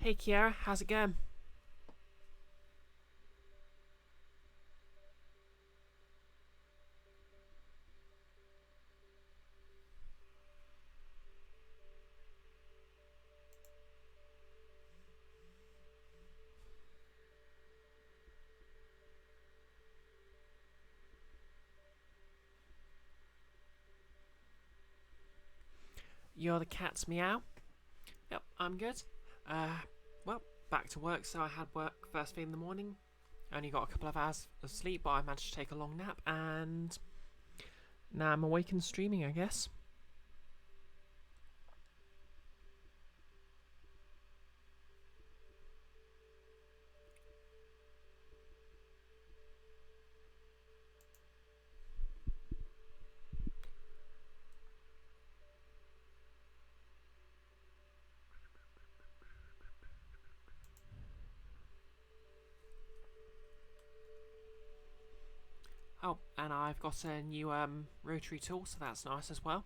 Hey Kiara, how's it going? You're the cat's meow? Yep, I'm good. Uh, well, back to work, so I had work first thing in the morning. Only got a couple of hours of sleep, but I managed to take a long nap, and now I'm awake and streaming, I guess. Oh, and I've got a new rotary tool, so that's nice as well.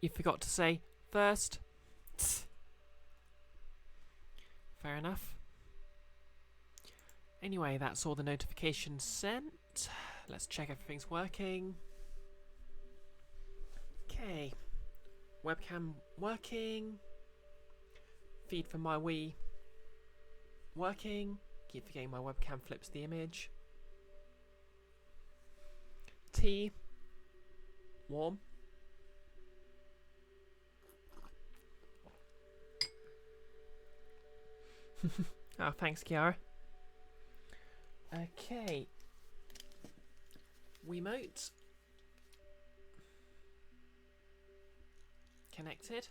You forgot to say first. Fair enough. Anyway, that's all the notifications sent. Let's check everything's working. Okay. Webcam working. Feed from my Wii working. Keep forgetting my webcam flips the image. Tea. Warm. Oh, thanks, Kiara. Okay. Wiimote. Connected.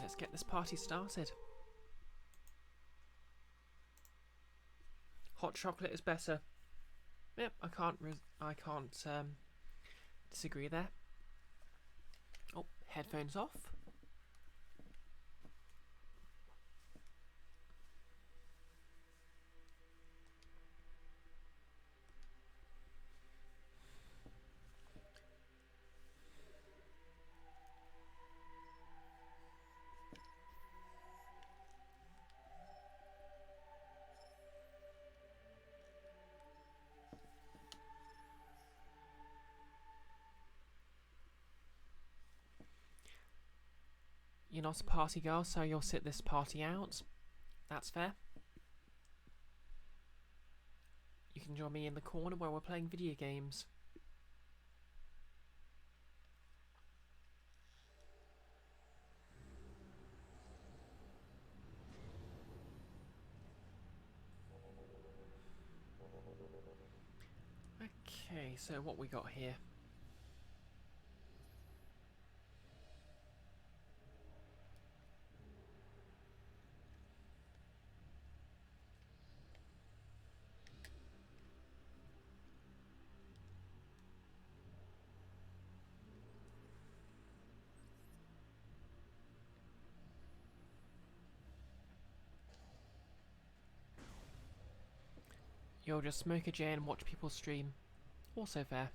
Let's get this party started. Hot chocolate is better. Yep, I can't disagree there. Oh, headphones off. You're not a party girl, so you'll sit this party out. That's fair. You can join me in the corner where we're playing video games. Okay, so what we got here? You'll just smoke a J and watch people stream. Also fair.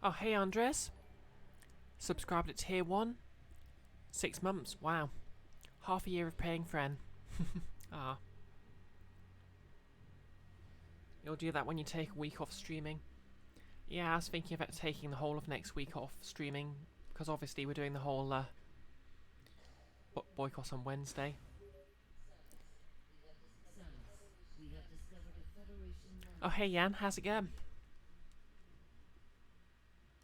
Oh, hey Andres. Subscribed at tier 1. 6 months. Wow. Half a year of paying friend. Ah. You'll do that when you take a week off streaming. Yeah, I was thinking about taking the whole of next week off streaming, because obviously we're doing the whole boycott on Wednesday. Oh, hey Jan, how's it going?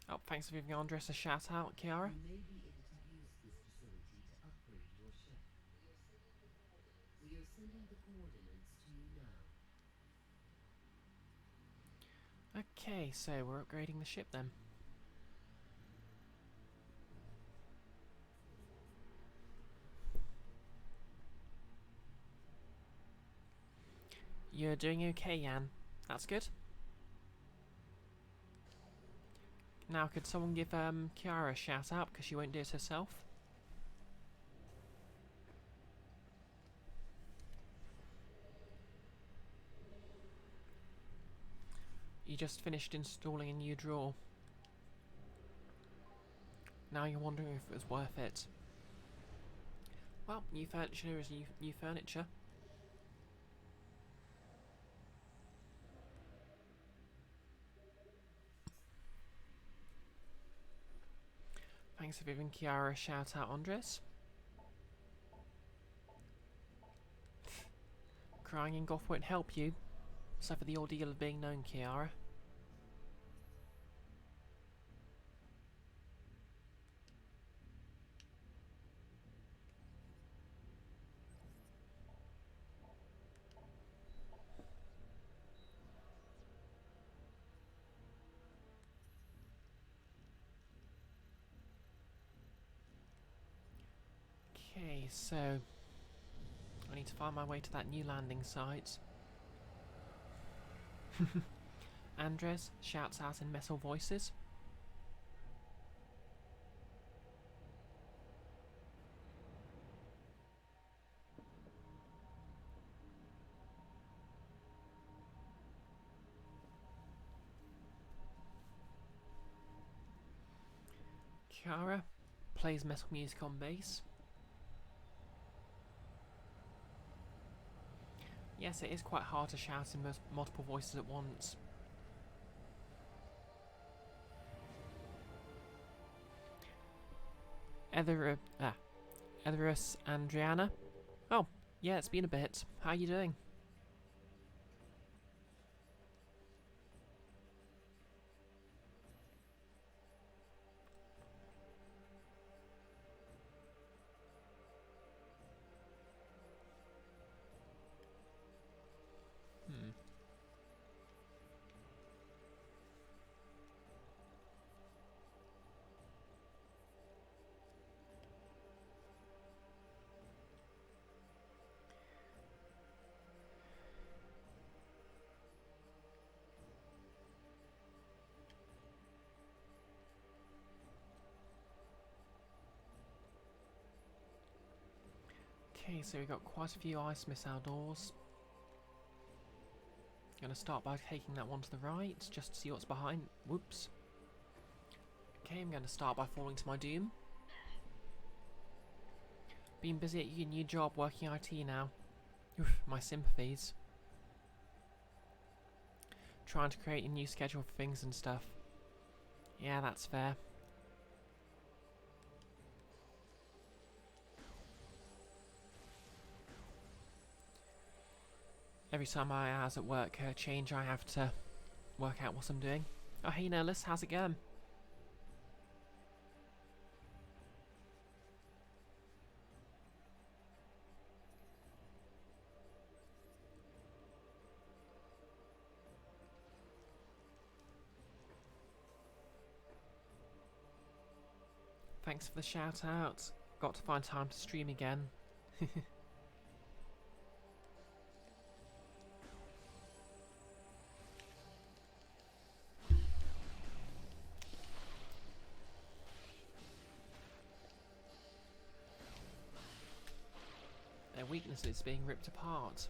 Oh, thanks for giving Andres a shout out, Kiara. Okay, so we're upgrading the ship then. You're doing okay, Jan. That's good. Now, could someone give Kiara a shout out because she won't do it herself? You just finished installing a new drawer. Now you're wondering if it was worth it. Well, new furniture is new furniture. Thanks for giving Kiara a shout out, Andres. Crying in goth won't help you. Suffer the ordeal of being known, Kiara. Okay, so I need to find my way to that new landing site. Andres shouts out in metal voices. Kiara plays metal music on bass. Yes, it is quite hard to shout in multiple voices at once. Etherus Andriana. Oh, yeah, it's been a bit. How are you doing? Okay, so we got quite a few ice missile doors. Gonna start by taking that one to the right, just to see what's behind. Whoops. Okay, I'm gonna start by falling to my doom. Been busy at your new job working IT now. Oof, my sympathies. Trying to create a new schedule for things and stuff. Yeah, that's fair. Every time my hours at work change, I have to work out what I'm doing. Oh, hey Nerlis, how's it going? Thanks for the shout out. Got to find time to stream again. Their weaknesses being ripped apart.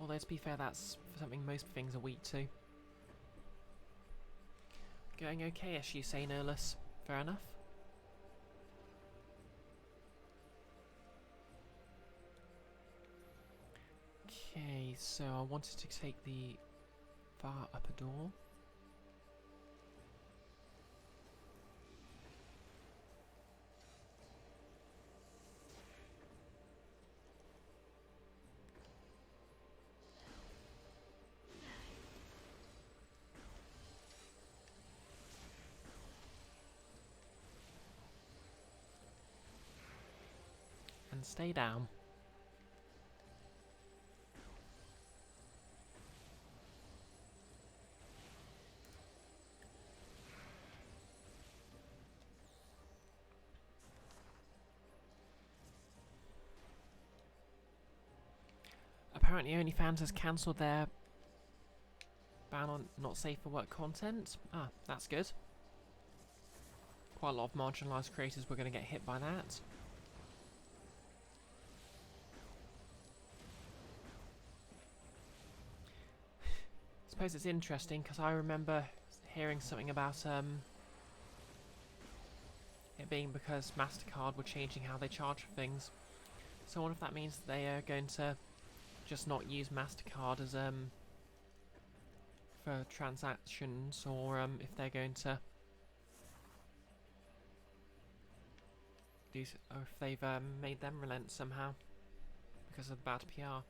Although to be fair, that's something most things are weak to. Going okay, as you say, Nolus. Fair enough. Okay, so I wanted to take the far upper door. And stay down. Apparently OnlyFans has cancelled their ban on not safe for work content. Ah, that's good. Quite a lot of marginalised creators were going to get hit by that. I suppose it's interesting because I remember hearing something about it being because MasterCard were changing how they charge for things. So I wonder if that means that they are going to just not use MasterCard as for transactions, or if they're going to do, or if they've made them relent somehow because of the bad PR.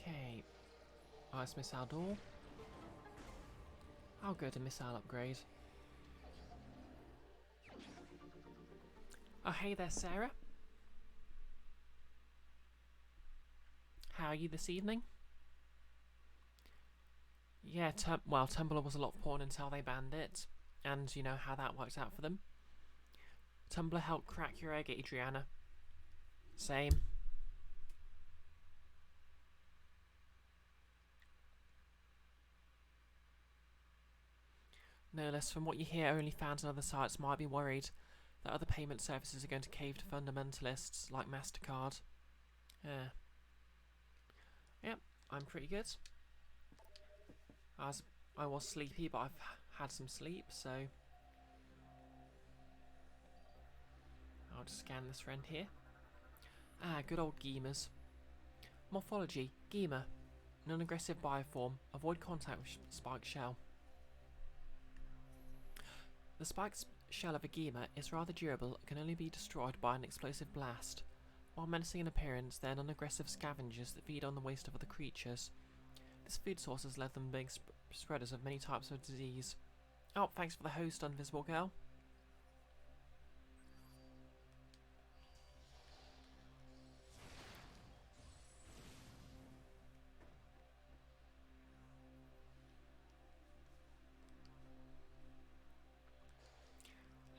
Okay, ice missile door. I'll go to missile upgrade. Oh, hey there, Sarah. How are you this evening? Yeah, well, Tumblr was a lot of porn until they banned it, and you know how that worked out for them. Tumblr helped crack your egg, Adriana. Same. No less, from what you hear, OnlyFans and other sites might be worried that other payment services are going to cave to fundamentalists like MasterCard. Yeah. Yep, I'm pretty good. I was sleepy, but I've had some sleep, so I'll just scan this friend here. Ah, good old Geemers. Morphology, Geemer. Non-aggressive bioform. Avoid contact with spiked shell. The spiked shell of a Geemer is rather durable and can only be destroyed by an explosive blast. While menacing in appearance, they are non-aggressive scavengers that feed on the waste of other creatures. This food source has led them being spreaders of many types of disease. Oh, thanks for the host, Invisible Girl.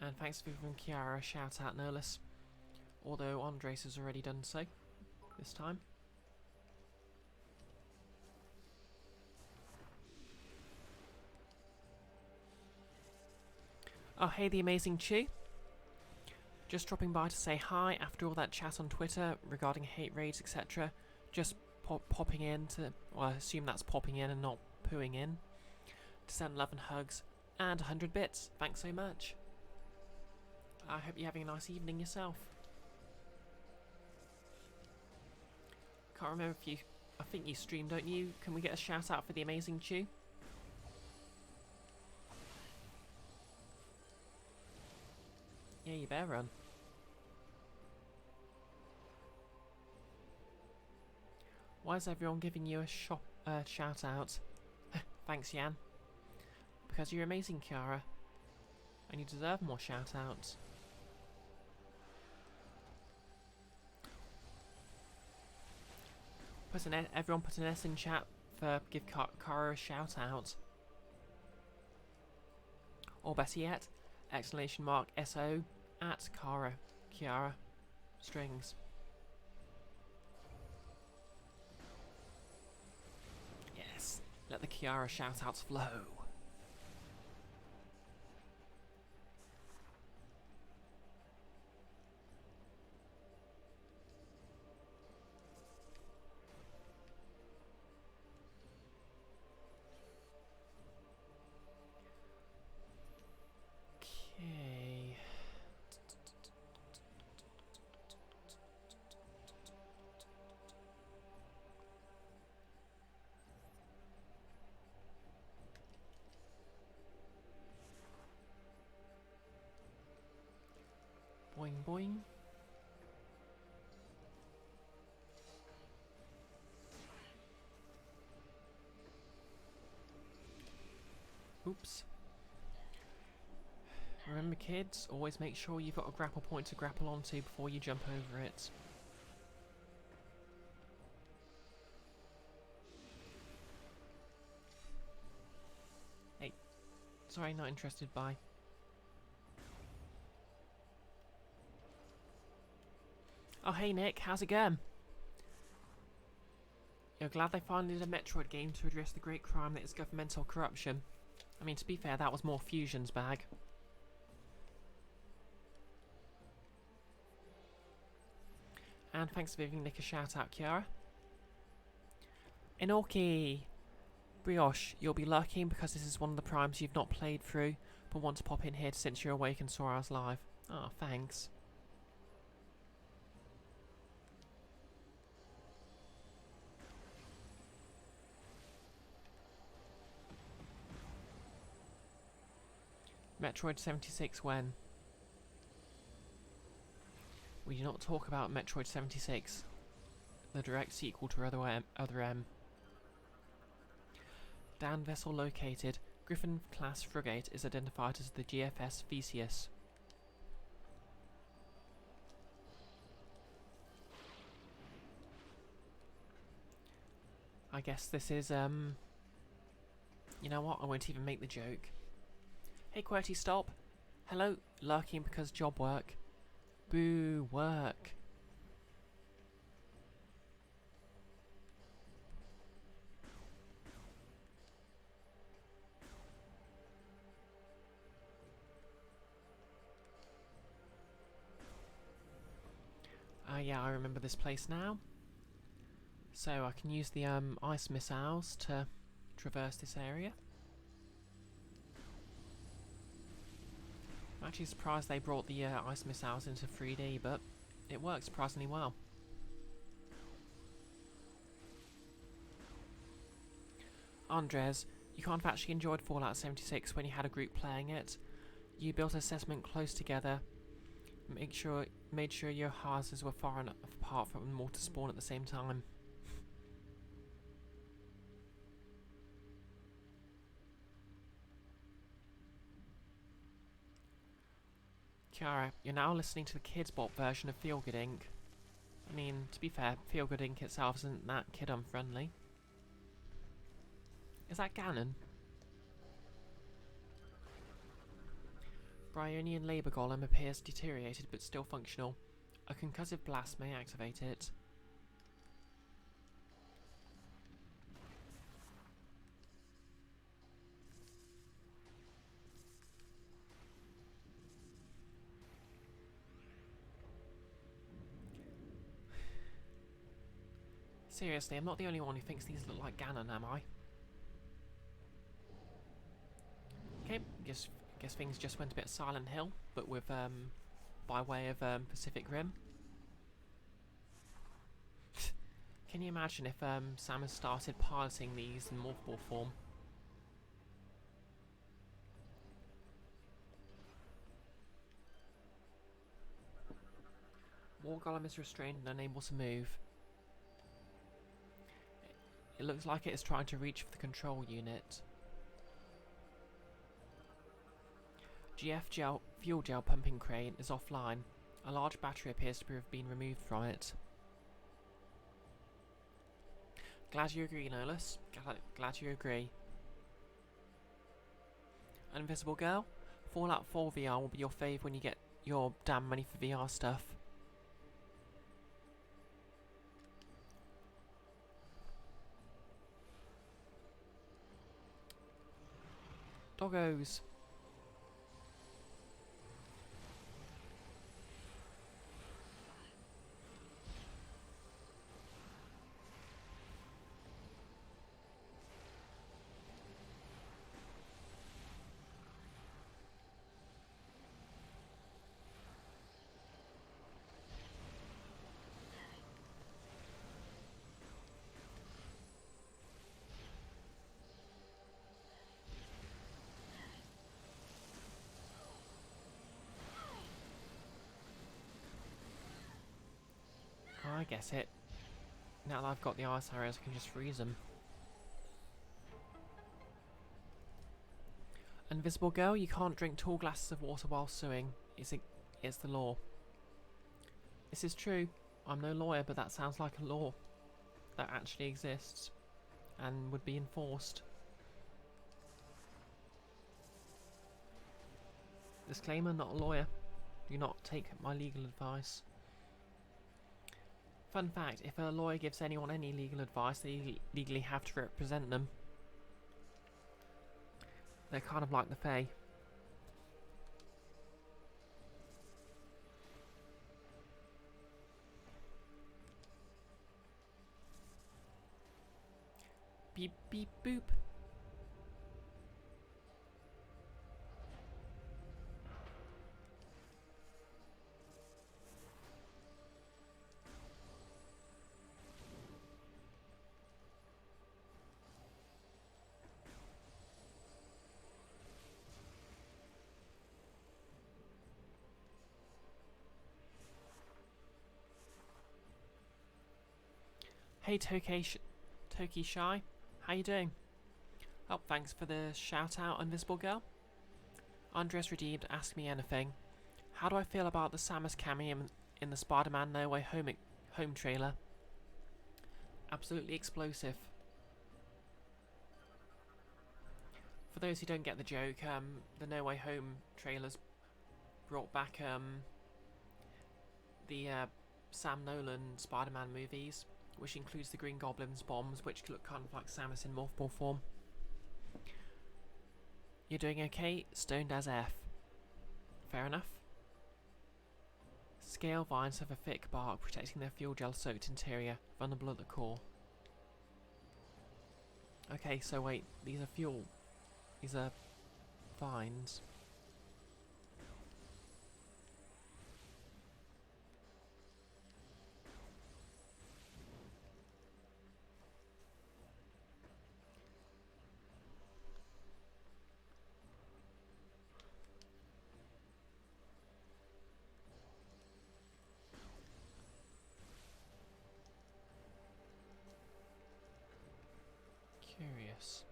And thanks for giving Kiara a shout out, Nolus. Although Andres has already done so this time. Oh, hey, the amazing Chew. Just dropping by to say hi after all that chat on Twitter regarding hate raids, etc. Just popping in to, well, I assume that's popping in and not pooing in, to send love and hugs and 100 bits. Thanks so much. I hope you're having a nice evening yourself. Can't remember if you... I think you stream, don't you? Can we get a shout out for the amazing Chew? Yeah, you better run. Why is everyone giving you a shout out? Thanks, Jan. Because you're amazing, Kiara. And you deserve more shout outs. Everyone put an S in chat for give Kara a shout out. Or better yet, Exclamation mark SO at Kiara strings. Yes, let the Kiara shout-outs flow. Okay. Boing boing. Oops. Remember kids, always make sure you've got a grapple point to grapple onto before you jump over it. Hey, sorry, not interested, bye. Oh hey Nick, how's it going? You're glad they finally did a Metroid game to address the great crime that is governmental corruption. I mean, to be fair, that was more Fusion's bag. And thanks for giving Nick a shout out, Kiara. Inoki! Brioche, you'll be lucky because this is one of the primes you've not played through, but want to pop in here since you're awake and saw us live. Oh, thanks. Metroid 76 when? We do not talk about Metroid 76, the direct sequel to Other M. Dan vessel located. Griffin class frigate is identified as the GFS Theseus. I guess this is, you know what, I won't even make the joke. Hey QWERTY, stop! Hello, lurking because job work. Boo, work. Yeah, I remember this place now. So I can use the ice missiles to traverse this area. I'm actually surprised they brought the ice missiles into 3D, but it works surprisingly well. Andres, you can't have actually enjoyed Fallout 76 when you had a group playing it. You built a settlement close together, made sure your houses were far enough apart from them all to spawn at the same time. Kiara, you're now listening to the Kids Bop version of Feel Good Inc. I mean, to be fair, Feel Good Inc. itself isn't that kid-unfriendly. Is that Ganon? Bryonian Labour Golem appears deteriorated but still functional. A concussive blast may activate it. Seriously, I'm not the only one who thinks these look like Ganon, am I? Okay, guess things just went a bit Silent Hill, but with by way of Pacific Rim. Can you imagine if Samus started piloting these in multiple form? War Golem is restrained and unable to move. It looks like it is trying to reach for the control unit. fuel gel pumping crane is offline. A large battery appears to have been removed from it. Glad you agree, Nolus. Glad you agree. Invisible girl? Fallout 4 VR will be your fave when you get your damn money for VR stuff. Doggos. I guess it. Now that I've got the ice arrows, I can just freeze them. Invisible girl, you can't drink tall glasses of water while sewing. It's the law. This is true. I'm no lawyer, but that sounds like a law that actually exists and would be enforced. Disclaimer, not a lawyer. Do not take my legal advice. Fun fact, if a lawyer gives anyone any legal advice, they legally have to represent them. They're kind of like the Fae. Beep beep boop. Hey Toki Shy, how you doing? Oh, thanks for the shout out, Invisible Girl. Andres Redeemed, ask me anything. How do I feel about the Samus cameo in the Spider-Man No Way Home trailer? Absolutely explosive. For those who don't get the joke, the No Way Home trailers brought back the Sam Nolan Spider-Man movies, which includes the Green Goblin's bombs, which look kind of like Samus in multiple form. You're doing okay? Stoned as F. Fair enough. Scale vines have a thick bark protecting their fuel gel soaked interior, vulnerable at the core. Okay, so wait, these are vines. Curious.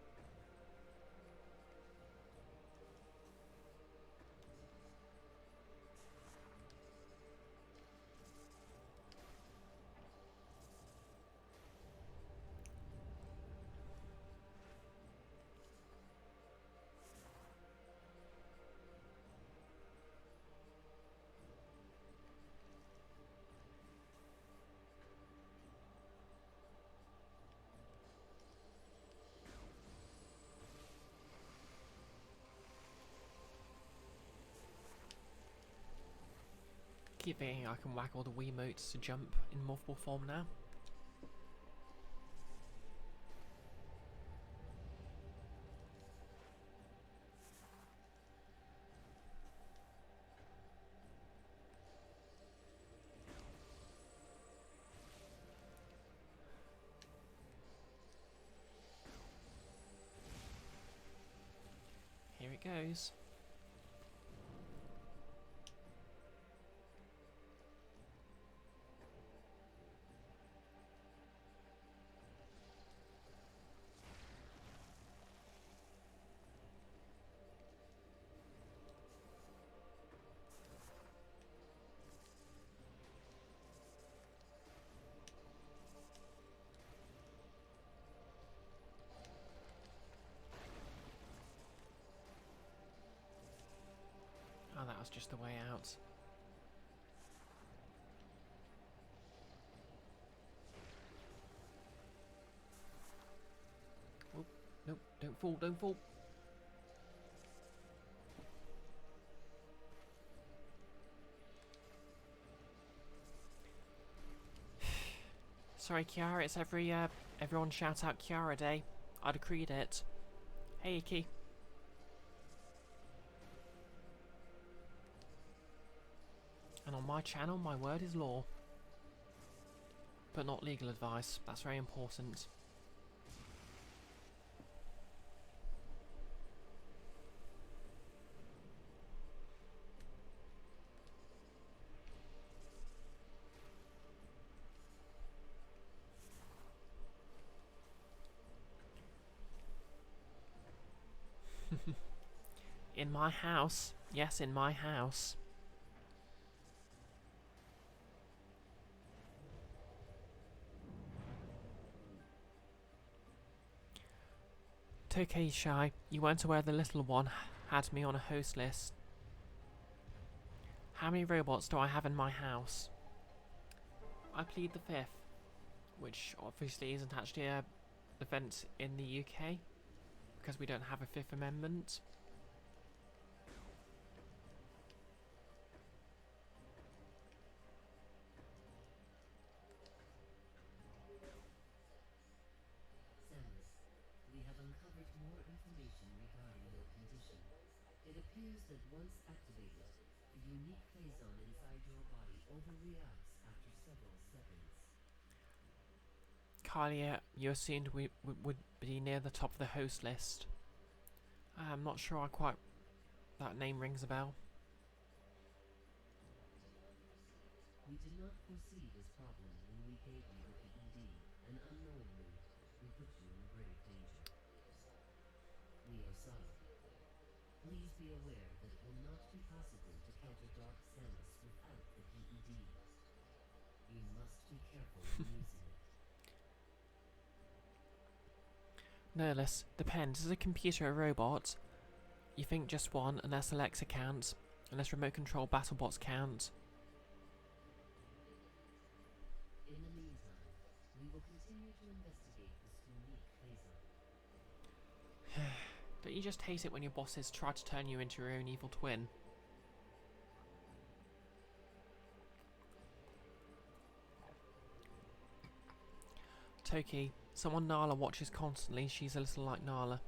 Keep thinking I can whack all the Wiimotes to jump in multiple form now. Here it goes. that was just the way out. Oh, nope, don't fall, don't fall. Sorry, Kiara, it's everyone shout out Kiara Day. I decreed it. Hey, Iki. And on my channel, my word is law. But not legal advice. That's very important. In my house. Yes, in my house. It's okay, Shy. You weren't aware the little one had me on a host list. How many robots do I have in my house? I plead the fifth, which obviously isn't actually an event in the UK, because we don't have a Fifth Amendment. Samus, we have uncovered more information regarding your condition. It appears that once activated, the unique phazon inside your body overreacts after several seconds. Kalia, you assumed we would be near the top of the host list. I'm not sure I quite... that name rings a bell. We did not foresee this problem when we gave you the PED, and unknowingly, we put you in grave danger. We are sorry. Please be aware that it will not be possible to counter Dark Samus without the PED. You must be careful when using it. Nerless, depends. Is a computer a robot? You think just one, unless Alexa counts, unless remote control BattleBots count. In the meantime, we will continue to investigate this unique phazon. Don't you just hate it when your bosses try to turn you into your own evil twin? Toki, someone Nala watches constantly. She's a little like Nala.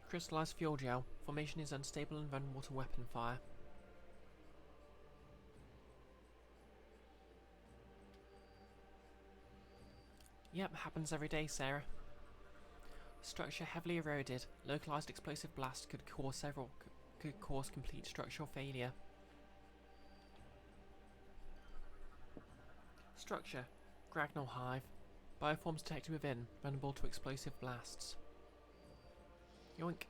Crystallized fuel gel. Formation is unstable and vulnerable to weapon fire. Yep, happens every day, Sarah. Structure heavily eroded. Localized explosive blast could cause complete structural failure. Structure. Gragnal hive. Bioforms detected within. Vulnerable to explosive blasts. Yoink.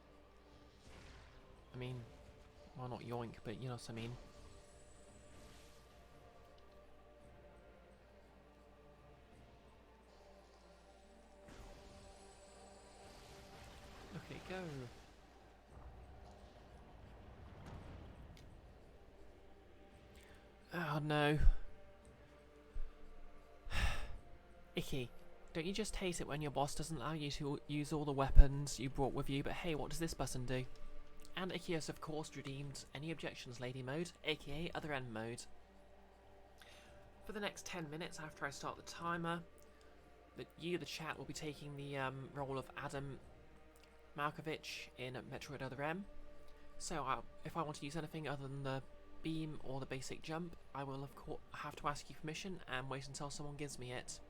I mean, well, not yoink, but you know what I mean. Look at it go. Oh no. Icky, don't you just hate it when your boss doesn't allow you to use all the weapons you brought with you, but hey, what does this button do? And Icky has of course redeemed any objections lady mode, aka other end mode. For the next 10 minutes after I start the timer, the chat, will be taking the role of Adam Malkovich in Metroid Other M. So if I want to use anything other than the beam or the basic jump, I will of course have to ask you permission and wait until someone gives me it.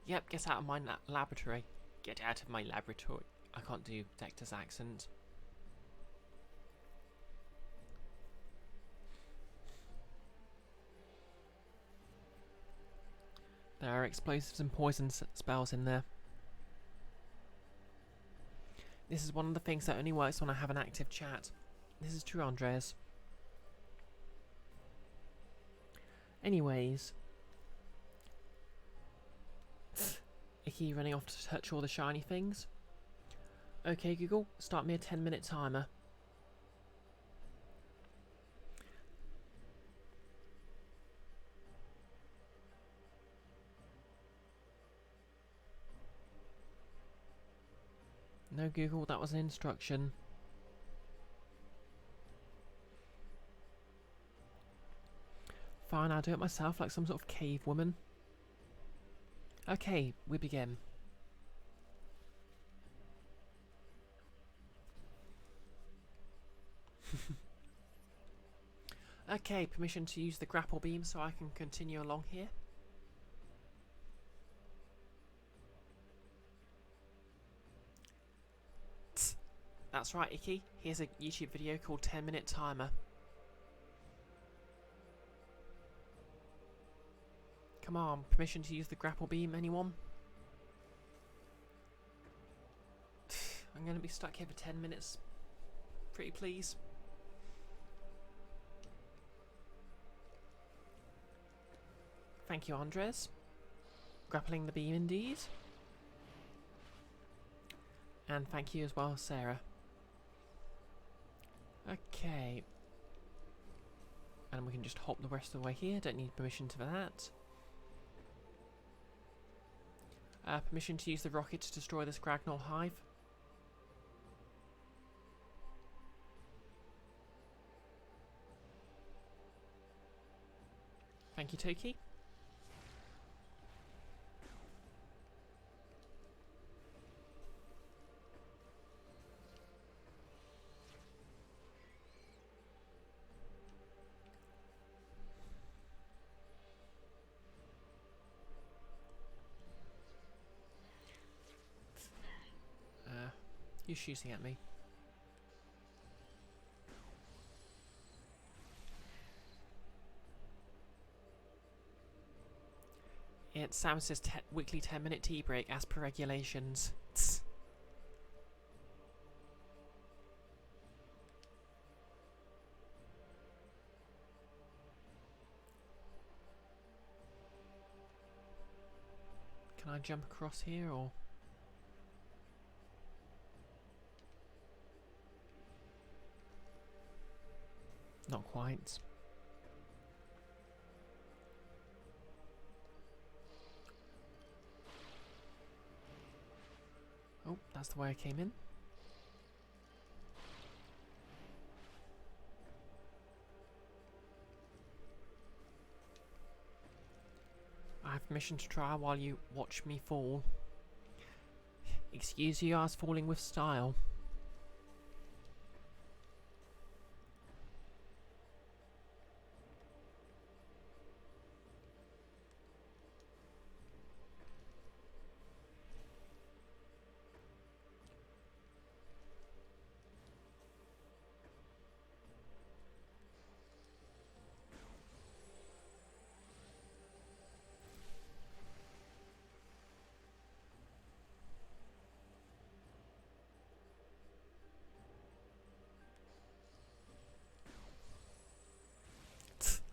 Yep, get out of my laboratory. Get out of my laboratory. I can't do Dector's accent. There are explosives and poison spells in there. This is one of the things that only works when I have an active chat. This is true, Andres. Anyways. Icky running off to touch all the shiny things. Okay, Google, start me a 10-minute timer. No, Google, that was an instruction. Fine, I'll do it myself like some sort of cave woman. Okay, we begin. Okay, permission to use the grapple beam so I can continue along here. Tss. That's right, Icky. Here's a YouTube video called 10-minute timer. Come on, permission to use the grapple beam, anyone? I'm gonna be stuck here for 10 minutes. Pretty please. Thank you, Andres. Grappling the beam indeed. And thank you as well, Sarah. Okay. And we can just hop the rest of the way here. Don't need permission for that. Permission to use the rocket to destroy this Gragnol hive. Thank you, Toki. You're shooting at me. It's Samus's weekly 10-minute tea break as per regulations. Tss. Can I jump across here or? Not quite. Oh, that's the way I came in. I have permission to try while you watch me fall. Excuse you, I was falling with style.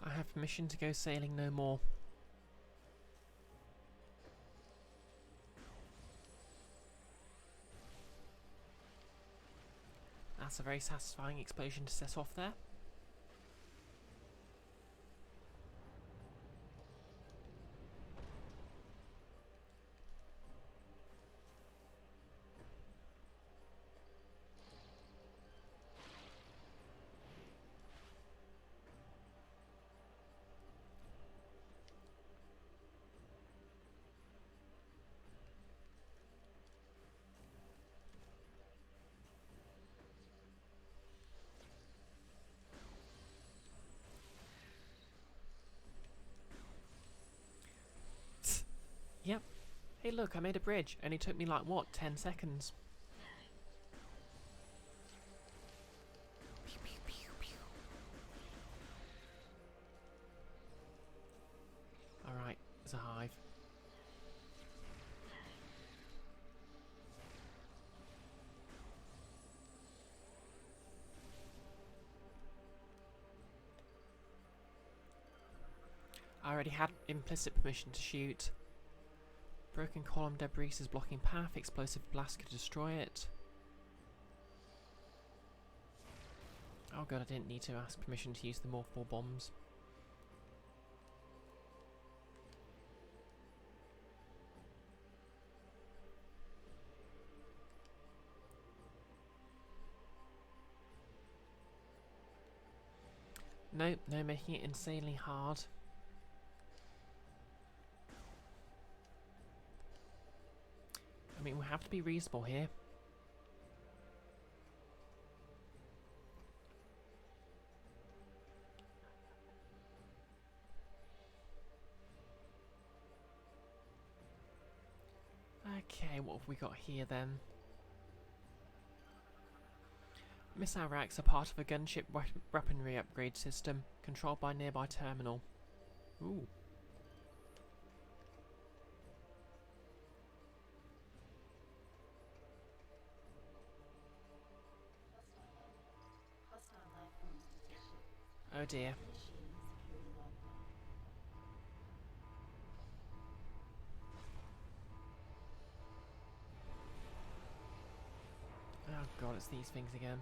I have permission to go sailing no more. That's a very satisfying explosion to set off there. Yep. Hey look, I made a bridge. Only took me like, what, 10 seconds? Pew, pew, pew, pew. Alright, there's a hive. I already had implicit permission to shoot. Broken column debris is blocking path. Explosive blast could destroy it. Oh god, I didn't need to ask permission to use the morphball bombs. Nope, no making it insanely hard. I mean, we have to be reasonable here. Okay, what have we got here then? Missile racks are part of a gunship weaponry upgrade system, controlled by nearby terminal. Ooh. Oh dear. Oh god, it's these things again.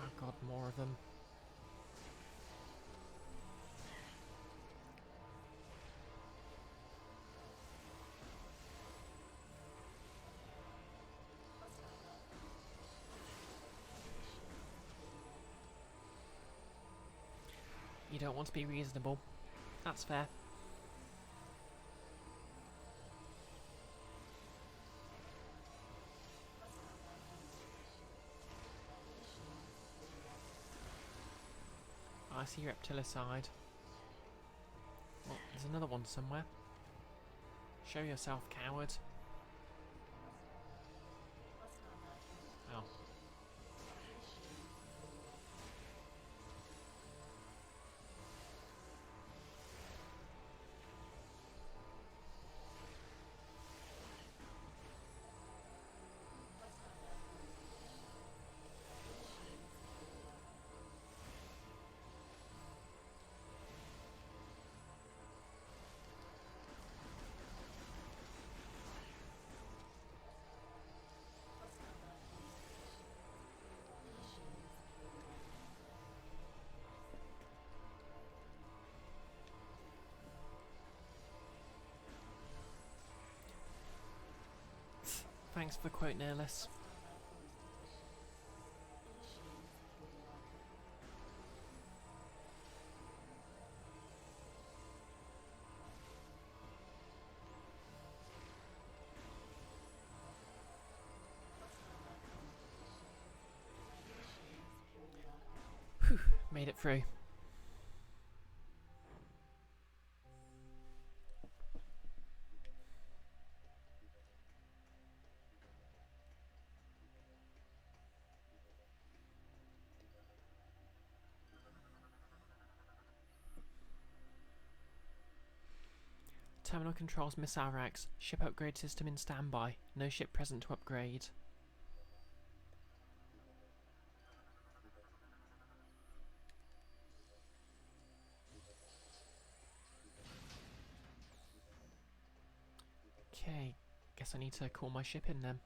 Oh god, more of them. You don't want to be reasonable. That's fair. I see reptilicide. Oh, there's another one somewhere. Show yourself, coward. Oh. Thanks for the quote, Nihilus. Whew, made it through. Terminal controls missile racks. Ship upgrade system in standby. No ship present to upgrade. Okay, guess I need to call my ship in then.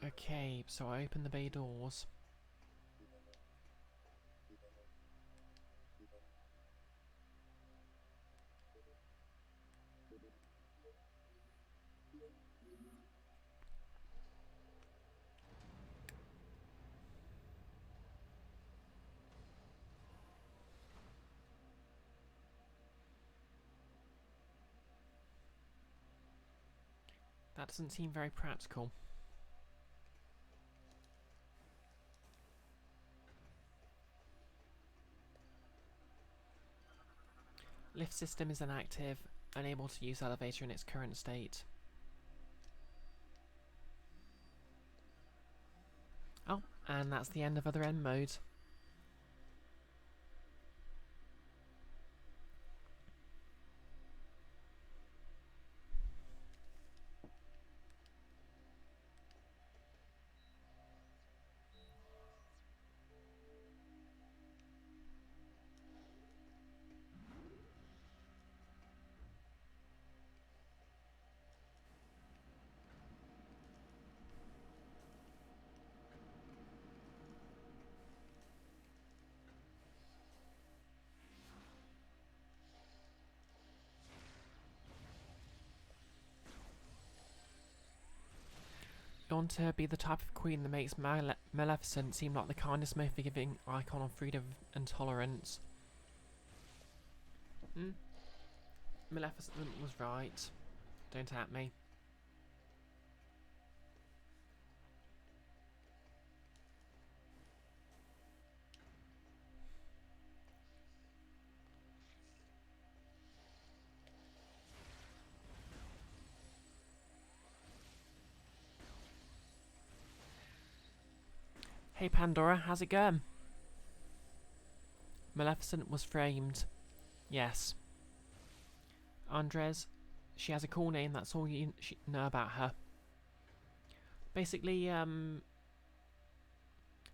Okay, so I open the bay doors. That doesn't seem very practical. Lift system is inactive, unable to use elevator in its current state. Oh, and that's the end of other end mode. You want to be the type of queen that makes Maleficent seem like the kindest, most forgiving icon of freedom and tolerance. Maleficent was right. Don't at me. Hey Pandora, how's it going? Maleficent was framed. Yes. Andres, she has a cool name, that's all you know about her. Basically,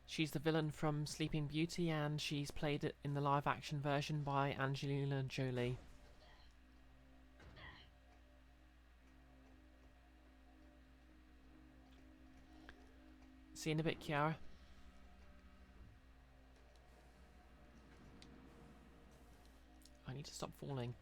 she's the villain from Sleeping Beauty, and she's played it in the live-action version by Angelina Jolie. See you in a bit, Kiara. I need to stop falling.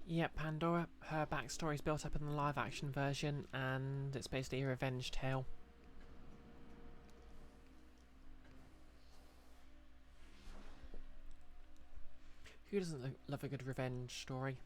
Yep, Pandora, her backstory is built up in the live-action version, and it's basically a revenge tale. Who doesn't love a good revenge story?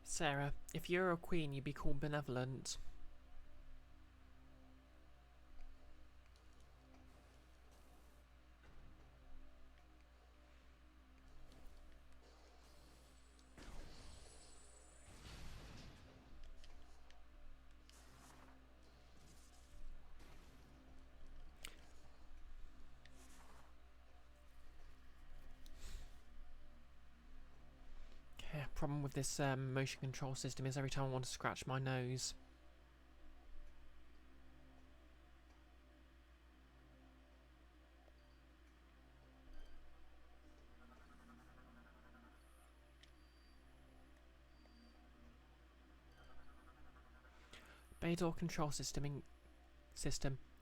Sarah, if you're a queen, you'd be called benevolent. Okay, problem with this motion control system is every time I want to scratch my nose. Bay door control system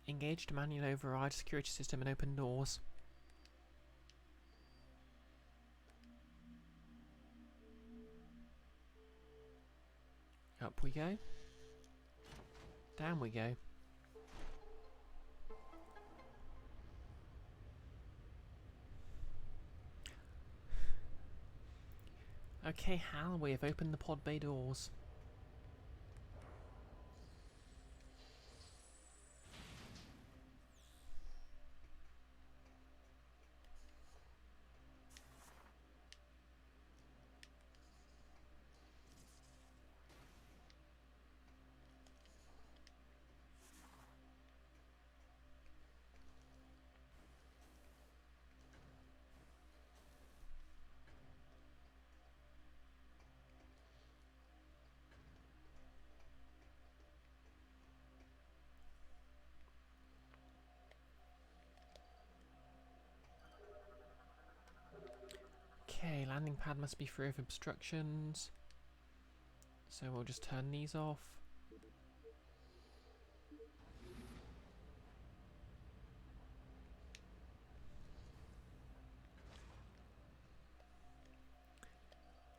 engaged to manually override security system and open doors. Up we go. Down we go. Okay, Hal, we have opened the pod bay doors. Okay, landing pad must be free of obstructions. So we'll just turn these off.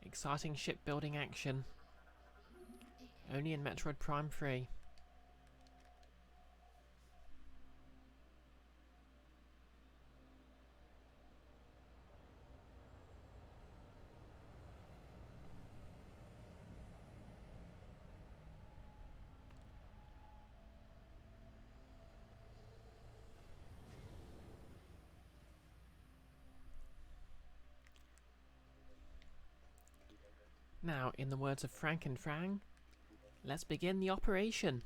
Exciting shipbuilding action. Only in Metroid Prime 3. Now, in the words of Frank and Frang, let's begin the operation.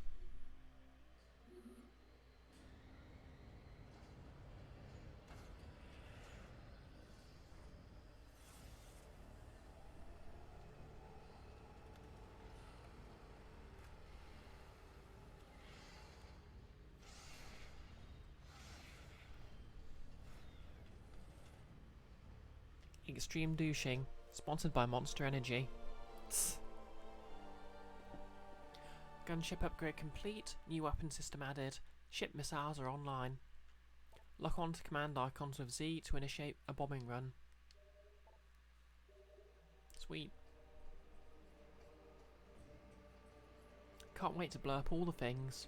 Extreme douching, sponsored by Monster Energy. Tss. Gunship upgrade complete, new weapon system added, ship missiles are online. Lock on to command icons with Z to initiate a bombing run. Sweet. Can't wait to blow up all the things.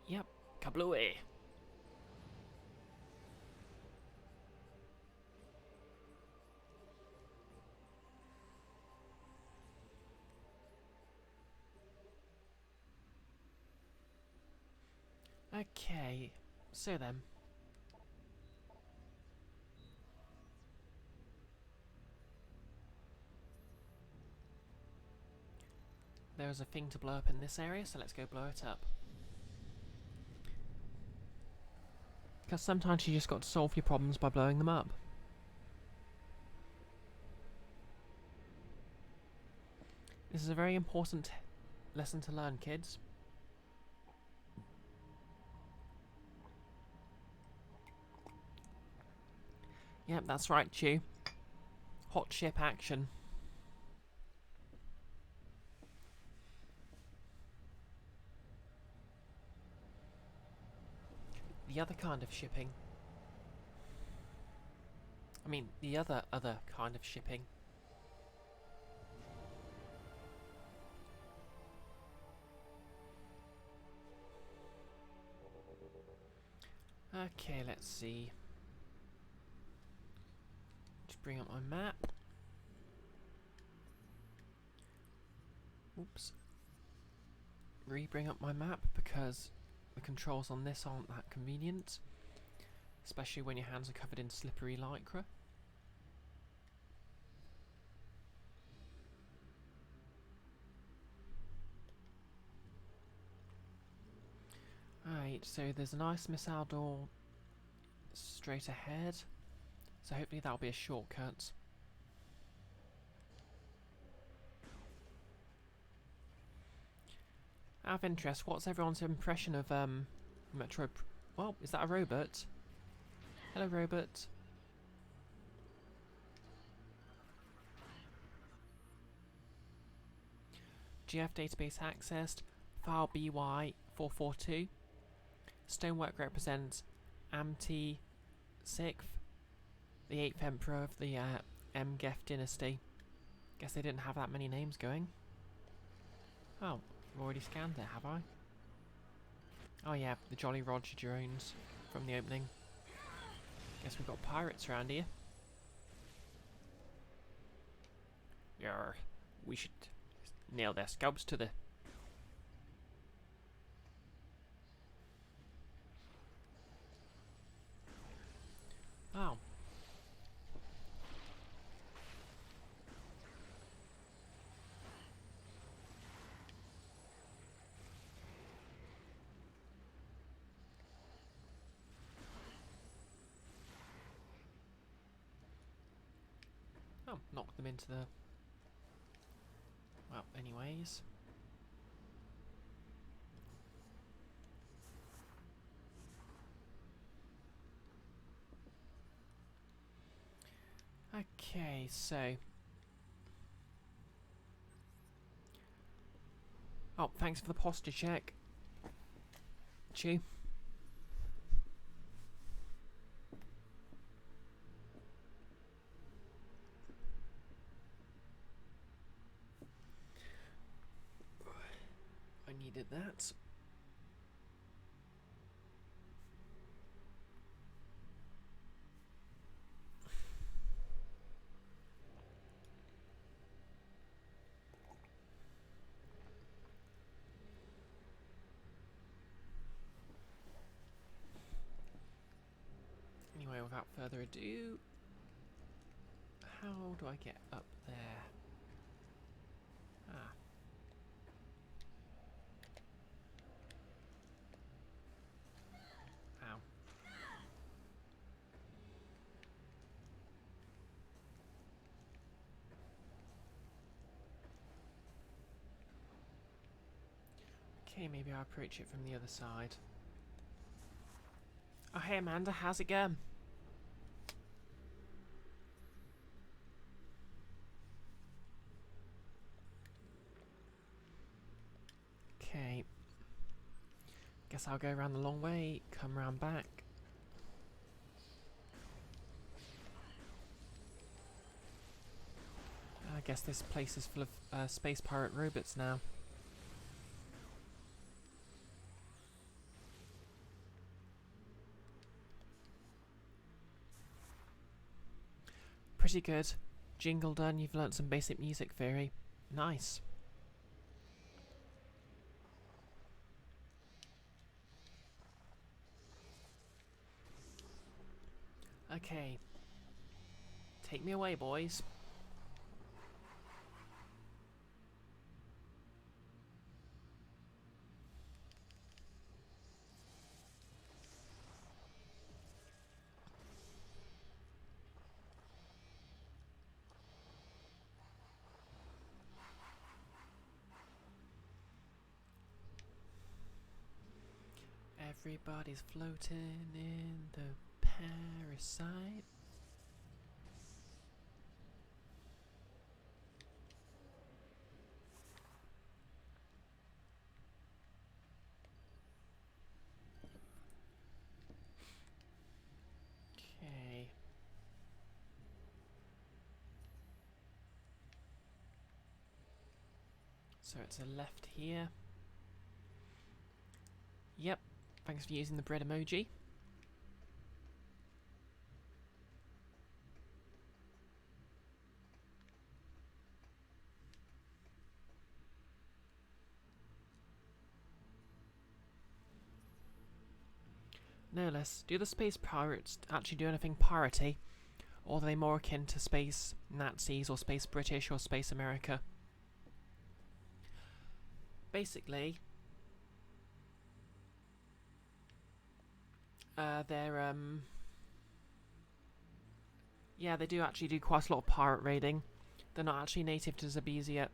Yep, kablooey. Okay, so then. There's a thing to blow up in this area, so let's go blow it up. Because sometimes you just got to solve your problems by blowing them up. This is a very important lesson to learn, kids. Yep, that's right, Chew. Hot ship action. The other kind of shipping. I mean, the other kind of shipping. Okay, let's see. Just bring up my map. Oops. Re-bring up my map because the controls on this aren't that convenient. Especially when your hands are covered in slippery lycra. Alright, so there's a nice missile door straight ahead. So hopefully that'll be a shortcut. Out of interest, what's everyone's impression of Metroid? Well, is that a robot? Hello, robot. GF database accessed. File BY442. Stonework represents Amti Sixth, the 8th Emperor of the Mgef dynasty. Guess they didn't have that many names going. Oh, I've already scanned it, have I? Oh yeah, the Jolly Roger drones from the opening. Guess we've got pirates around here. Yarr, we should nail their scalps to the... Oh. Oh, knock them into the... Well, anyways. Okay, so... Oh, thanks for the posture check. Chew. I needed that. Anyway, without further ado, how do I get up there? Ah. Ow. Okay, maybe I'll approach it from the other side. Oh, hey Amanda, how's it going? Okay. Guess I'll go around the long way, come round back. I guess this place is full of space pirate robots now. Pretty good. Jingle done, you've learnt some basic music theory. Nice. Okay. Take me away, boys. Everybody's floating in the parasite. Okay. So it's a left here. Yep. Thanks for using the bread emoji. No less. Do the space pirates actually do anything piratey? Or are they more akin to space Nazis or space British or space America? Basically, they're, yeah, they do actually do quite a lot of pirate raiding. They're not actually native to Zabizia.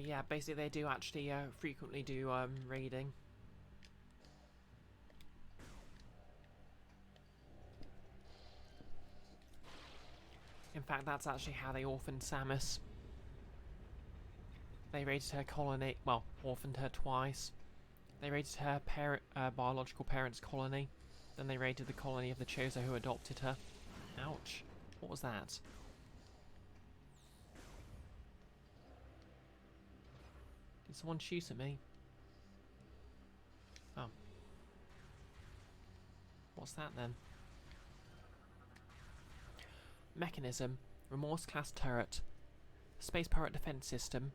Yeah, basically they do actually frequently do raiding. In fact, that's actually how they orphaned Samus. They raided her colony, well, orphaned her twice. They raided her biological parents' colony. Then they raided the colony of the Chozo who adopted her. Ouch. What was that? Did someone shoot at me? Oh. What's that then? Mechanism. Remorse class turret. Space pirate defense system.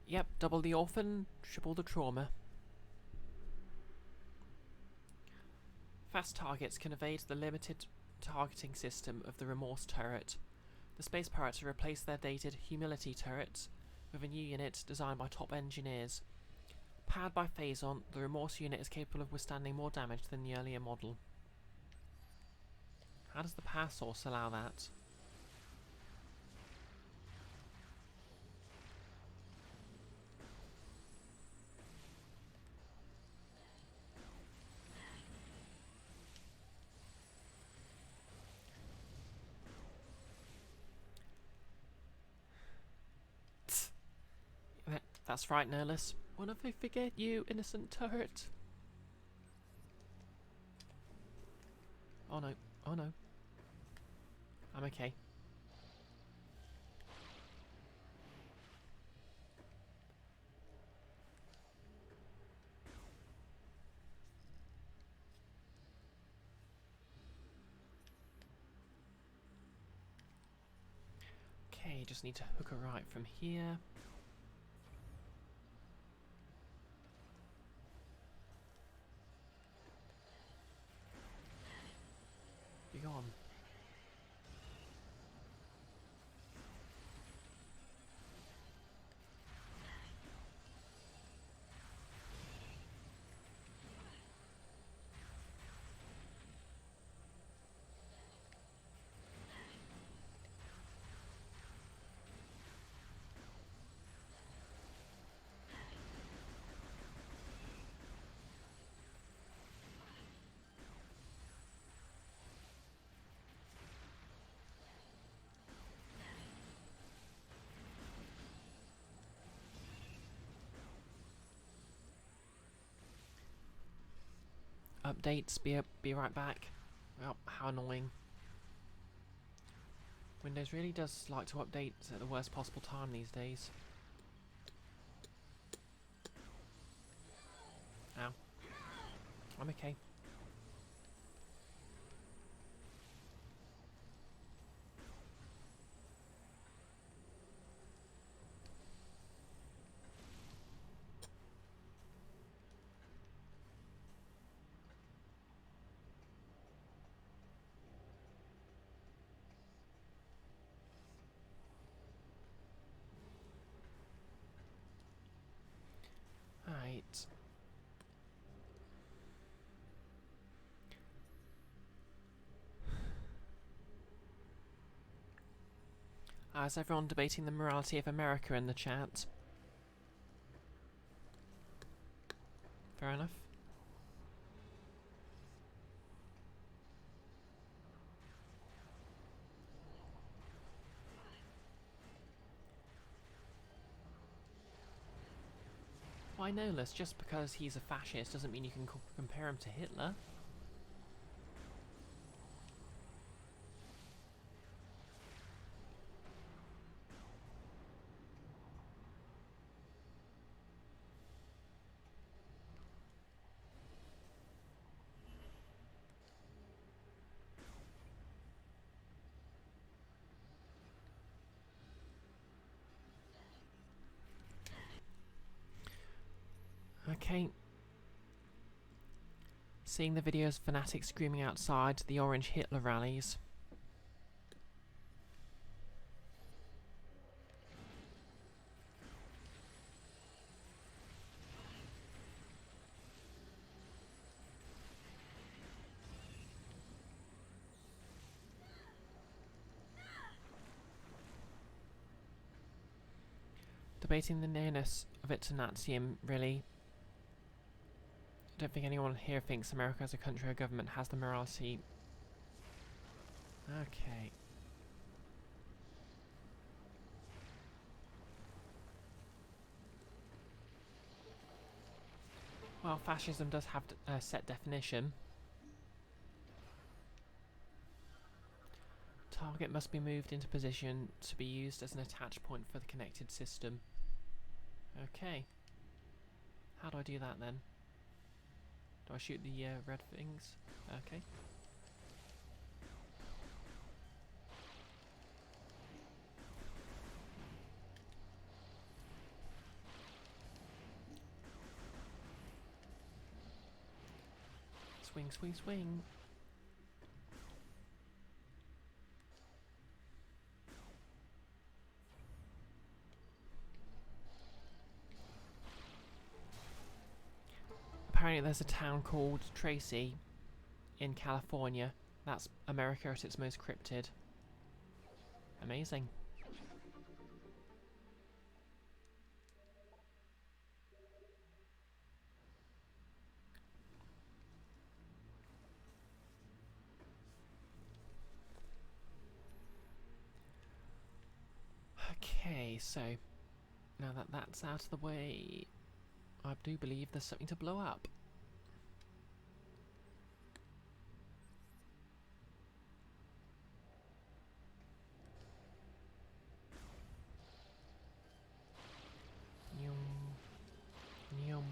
Yep, double the orphan, triple the trauma. Fast targets can evade the limited targeting system of the Remorse turret. The space pirates have replaced their dated Humility turrets with a new unit designed by top engineers. Powered by Phazon, the Remorse unit is capable of withstanding more damage than the earlier model. How does the power source allow that? That's right, Nerlus. What if I forget you, innocent turret? Oh no, oh no. I'm okay. Okay, just need to hook her right from here. Be gone. Updates, be right back. Oh, how annoying. Windows really does like to update at the worst possible time these days. Ow. I'm okay. Right. Is everyone debating the morality of America in the chat? Fair enough. Why Nolus? Just because he's a fascist doesn't mean you can compare him to Hitler. Okay. Seeing the videos of fanatics screaming outside the orange Hitler rallies. Debating the nearness of it to Nazium, really. I don't think anyone here thinks America as a country or government has the morality. Okay. Well, fascism does have a set definition. Target must be moved into position to be used as an attach point for the connected system. Okay. How do I do that then? Do I shoot the red things? Okay. Swing, swing, swing. There's a town called Tracy in California. That's America at its most cryptid. Amazing. Okay, so now that that's out of the way, I do believe there's something to blow up. Yum. Yum.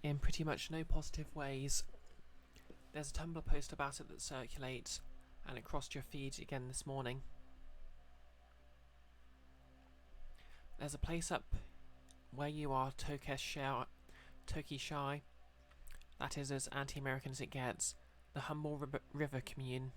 In pretty much no positive ways. There's a Tumblr post about it that circulates, and it crossed your feed again this morning. There's a place up where you are, Toki Shy, that is as anti-American as it gets, the Humble River Commune.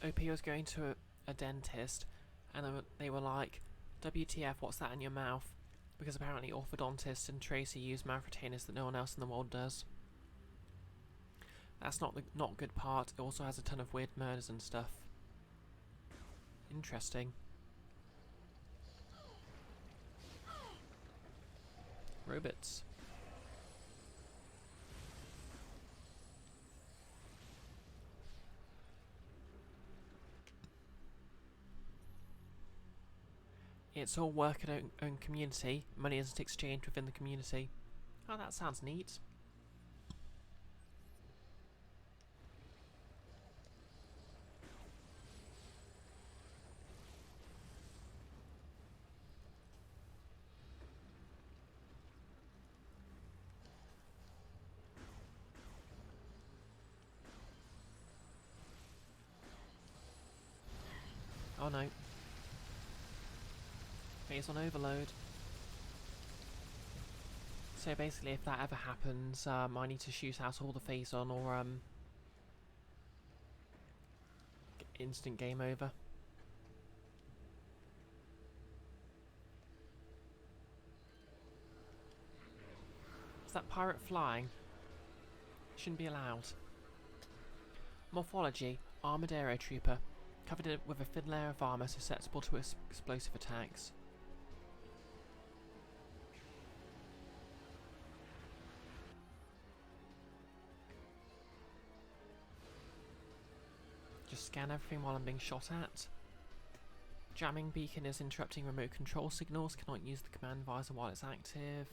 OP was going to a dentist, and they were like, WTF, what's that in your mouth? Because apparently orthodontists and Tracy use mouth retainers that no one else in the world does. That's not the not good part. It also has a ton of weird murders and stuff. Interesting. Robots. It's all work at own community. Money isn't exchanged within the community. Oh, that sounds neat. Oh no. Phase on overload. So basically, if that ever happens, I need to shoot out all the phase on, or instant game over. Is that pirate flying? Shouldn't be allowed. Morphology: Armadillo Trooper, covered with a thin layer of armour susceptible to explosive attacks. Just scan everything while I'm being shot at. Jamming beacon is interrupting remote control signals, cannot use the command visor while it's active.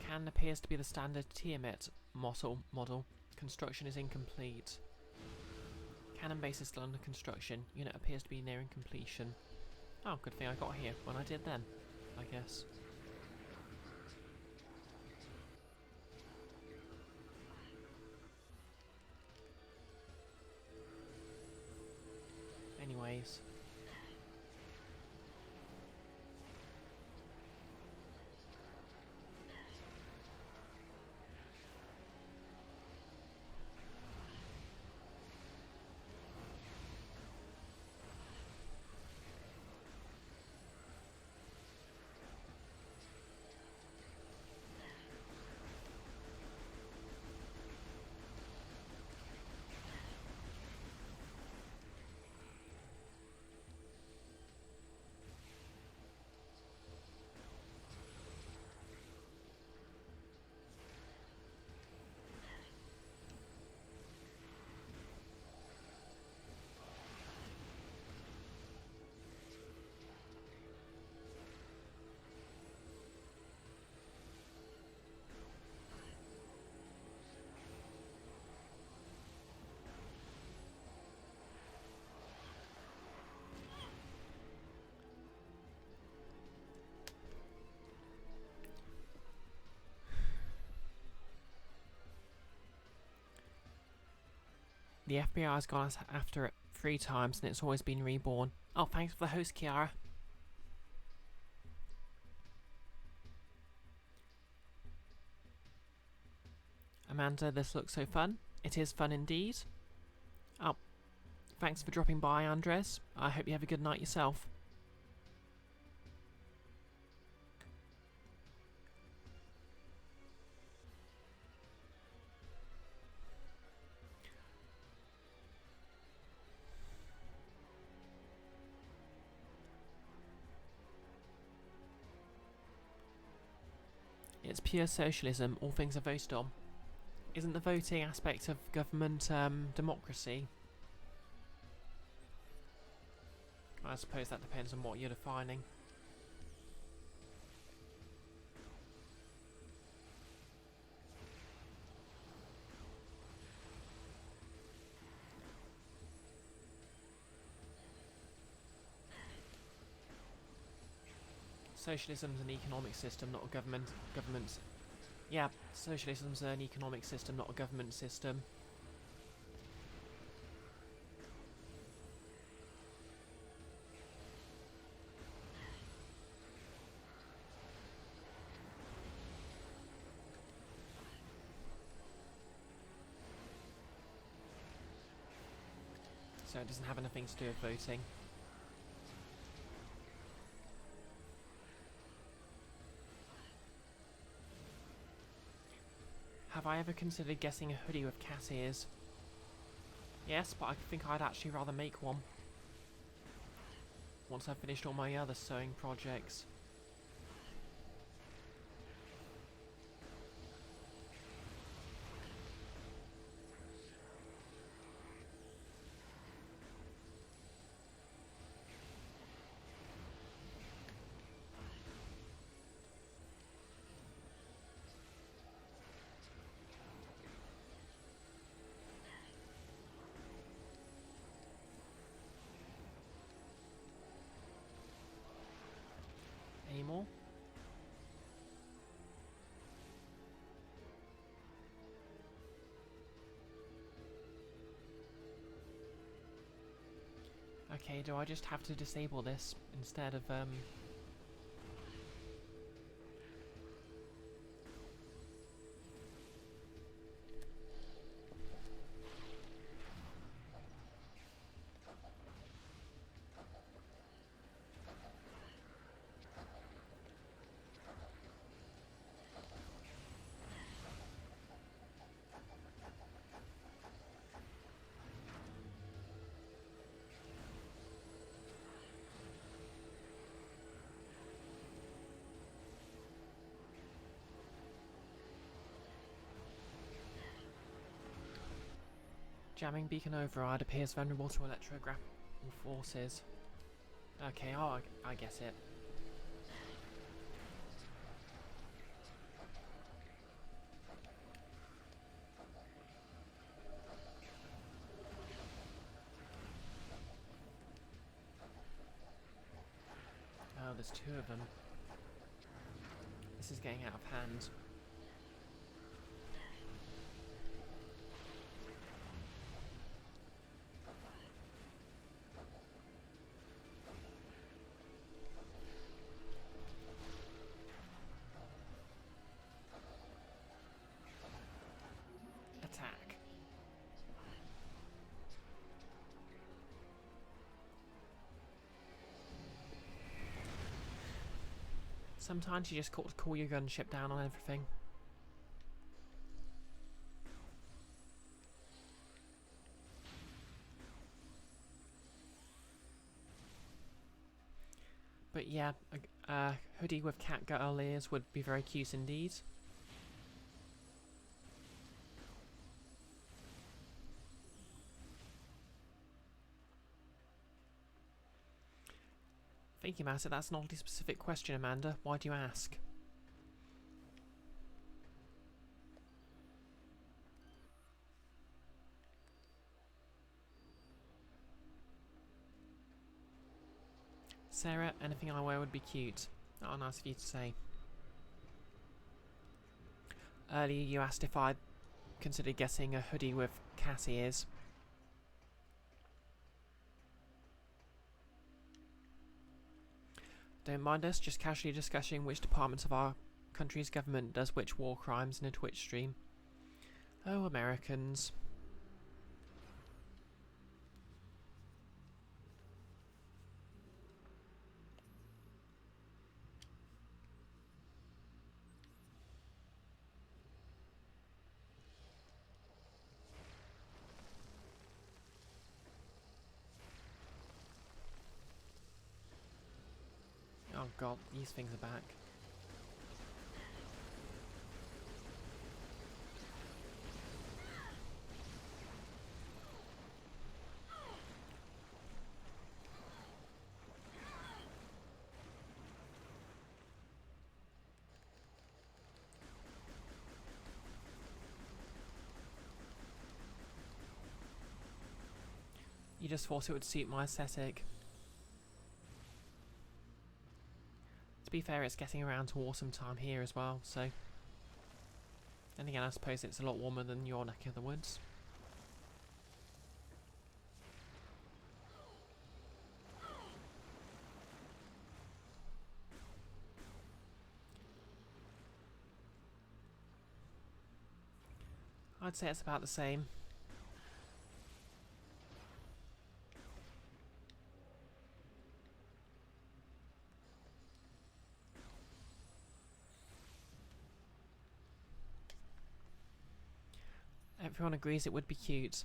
Cannon appears to be the standard Tiamat model. Construction is incomplete. Cannon base is still under construction. Unit appears to be nearing completion. Oh, good thing I got here when I did then, I guess. Anyways. The FBI has gone after it 3 times and it's always been reborn. Oh, thanks for the host, Kiara. Amanda, this looks so fun. It is fun indeed. Oh, thanks for dropping by, Andres. I hope you have a good night yourself. It's pure socialism, all things are voted on. Isn't the voting aspect of government democracy? I suppose that depends on what you're defining. Socialism's an economic system, not a government. Yeah, socialism's an economic system, not a government system. So it doesn't have anything to do with voting. Have I ever considered getting a hoodie with cat ears? Yes, but I think I'd actually rather make one. Once I've finished all my other sewing projects. Any more? Okay, do I just have to disable this instead of jamming beacon override appears vulnerable to electrographical forces. Okay, oh, I guess it. Oh, there's 2 of them. This is getting out of hand. Attack. Sometimes you just got to call your gunship down on everything. But yeah, a hoodie with cat girl ears would be very cute indeed. Thinking about it, that's an oddly specific question, Amanda. Why do you ask? Sarah, anything I wear would be cute. Oh, nice of you to say. Earlier you asked if I'd considered getting a hoodie with cat ears. don't mind us, just casually discussing which department of our country's government does which war crimes in a Twitch stream. Oh, Americans. Oh god, these things are back. You just thought it would suit my aesthetic. To be fair, it's getting around to autumn time here as well, so... Then again, I suppose it's a lot warmer than your neck of the woods. I'd say it's about the same. Everyone agrees it would be cute.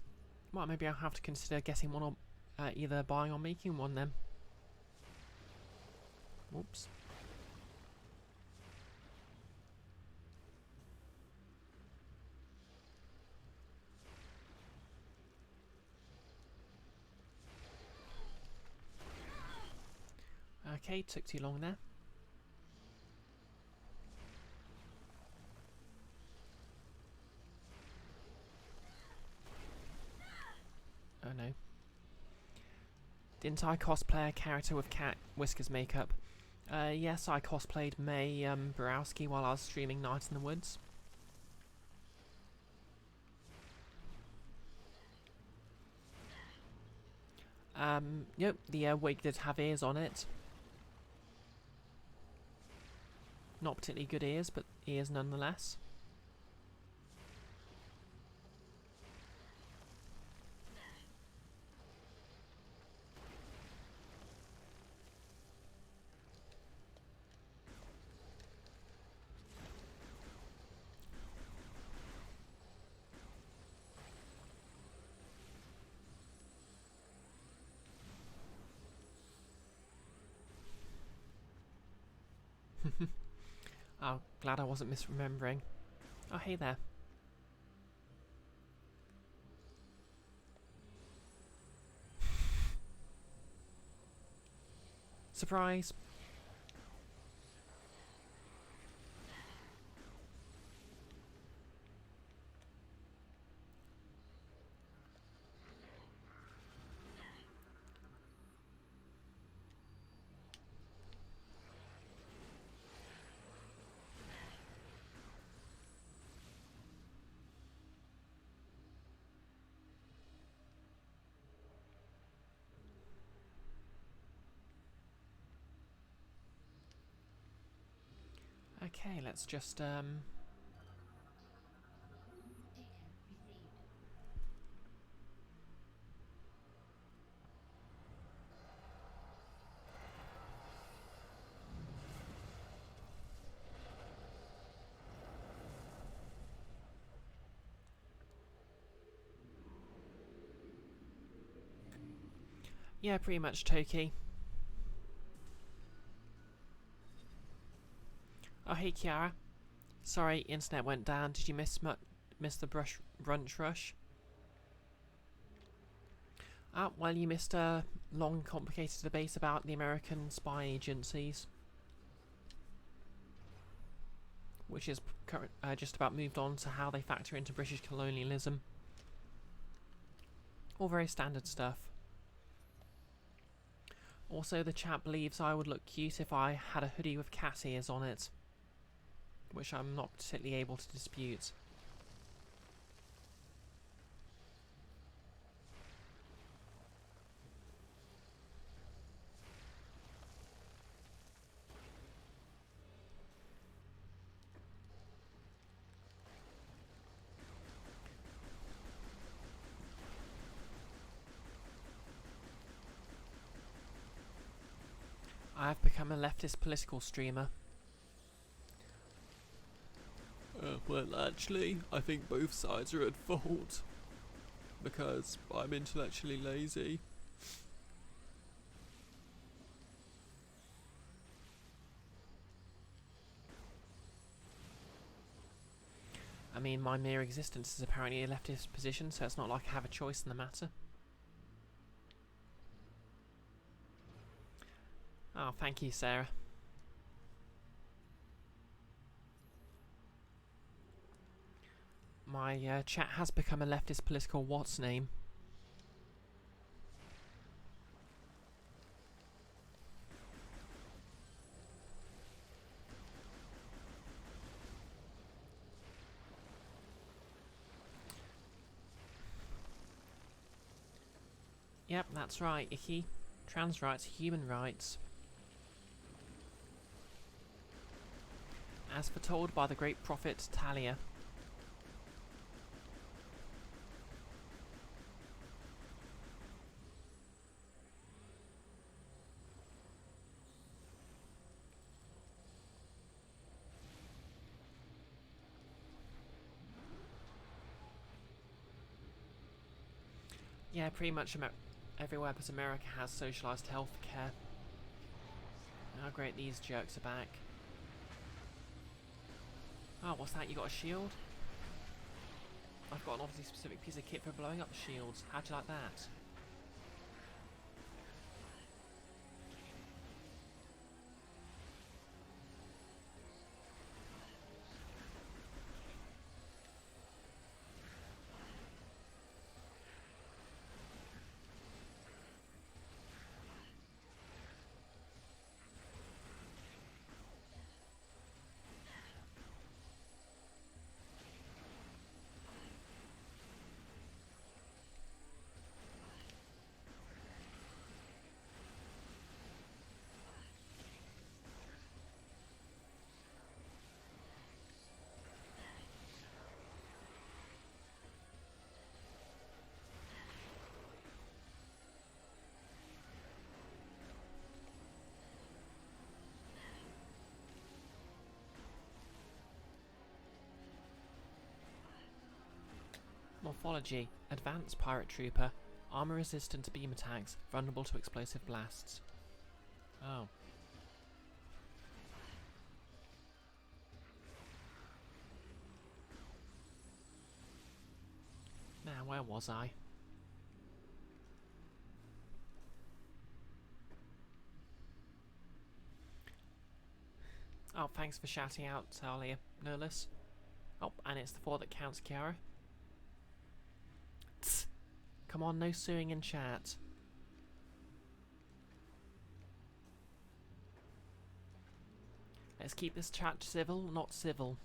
Well, maybe I'll have to consider getting one or either buying or making one then. Whoops. Okay, took too long there. Oh no. Didn't I cosplay a character with cat whiskers makeup? Yes, I cosplayed May Borowski while I was streaming Night in the Woods. Yep, the wig did have ears on it. Not particularly good ears, but ears nonetheless. Oh, glad I wasn't misremembering. Oh, hey there. Surprise! Okay, let's just yeah, pretty much Toki. Oh, hey Kiara. Sorry, internet went down. Did you miss the brunch rush? Ah, well, you missed a long, complicated debate about the American spy agencies, which is just about moved on to how they factor into British colonialism. All very standard stuff. Also, the chat believes I would look cute if I had a hoodie with cat ears on it, which I'm not particularly able to dispute. become a leftist political streamer? Well, actually, I think both sides are at fault. Because I'm intellectually lazy. I mean, my mere existence is apparently a leftist position, so it's not like I have a choice in the matter. Oh, thank you, Sarah. My chat has become a leftist political what's name. Yep, that's right, Icky. Trans rights, human rights. As foretold by the great prophet Talia. Yeah, pretty much everywhere but America has socialised healthcare. How great these jerks are back. Oh, what's that? You got a shield? I've got an obviously specific piece of kit for blowing up shields. How'd you like that? Morphology. Advanced Pirate Trooper. Armor resistant to beam attacks. Vulnerable to explosive blasts. Oh. Now, where was I? Oh, thanks for shouting out, Talia, Nurlus. Oh, and it's the 4 that counts, Kiara. Tss. Come on, no suing in chat. Let's keep this chat civil, not civil.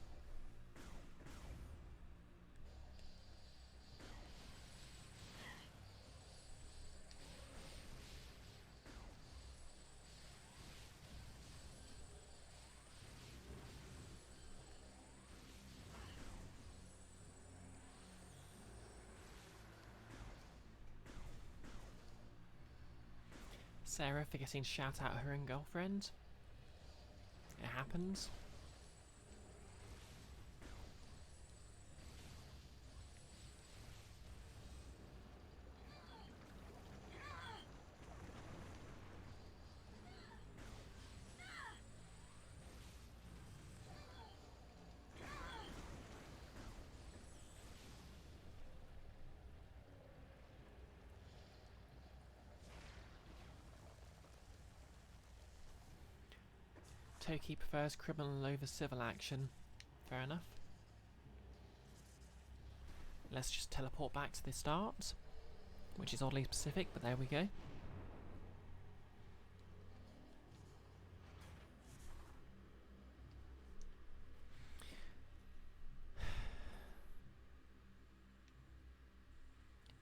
Sarah forgetting to shout out her own girlfriend. It happens. Toki prefers criminal over civil action. Fair enough. Let's just teleport back to the start, which is oddly specific, but there we go.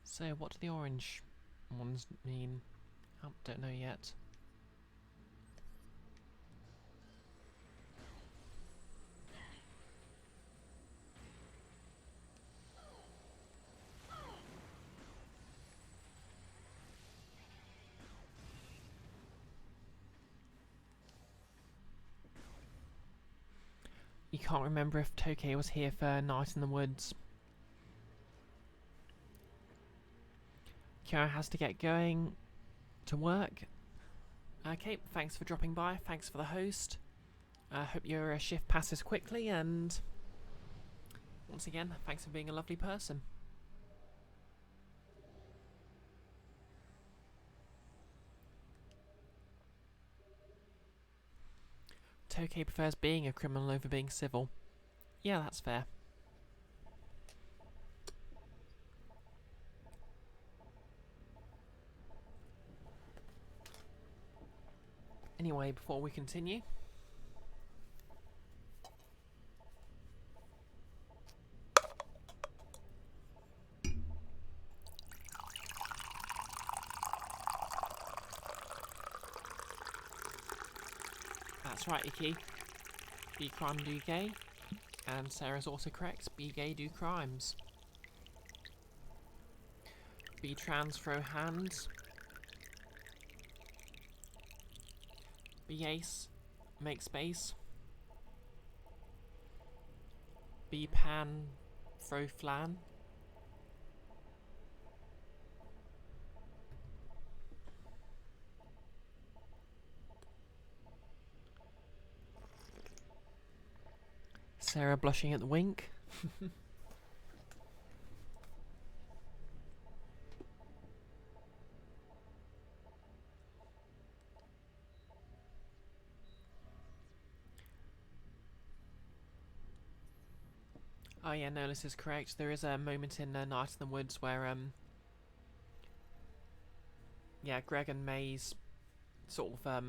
So, what do the orange ones mean? Oh, don't know yet. can't remember if Tokay was here for Night in the Woods. Kira has to get going to work. Okay, thanks for dropping by. Thanks for the host. I hope your shift passes quickly, and once again, thanks for being a lovely person. Tokay prefers being a criminal over being civil. Yeah, that's fair. Anyway, before we continue, that's right, Icky. Be crime, do gay. And Sarah's also correct. Be gay, do crimes. Be trans, throw hands. Be ace, make space. Be pan, throw flan. Sarah blushing at the wink. Oh yeah, no, this is correct. There is a moment in Night in the Woods where, yeah, Greg and May's sort of,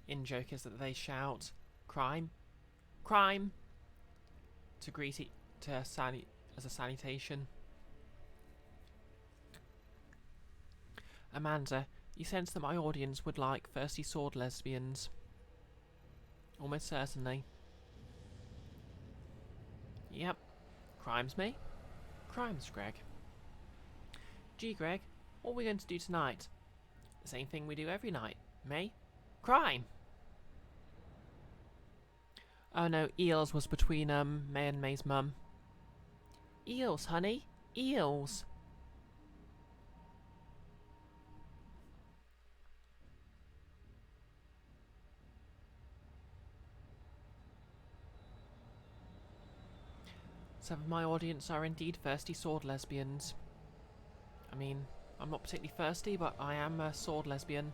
in-joke is that they shout, crime, crime, to greet as a salutation. Amanda, you sense that my audience would like thirsty sword lesbians. Almost certainly. Yep. Crimes, me? Crimes, Greg. Gee, Greg, what are we going to do tonight? The same thing we do every night. May? Crime! Oh no, eels was between, May and May's mum. Eels, honey. Eels. Some of my audience are indeed thirsty sword lesbians. I mean, I'm not particularly thirsty, but I am a sword lesbian.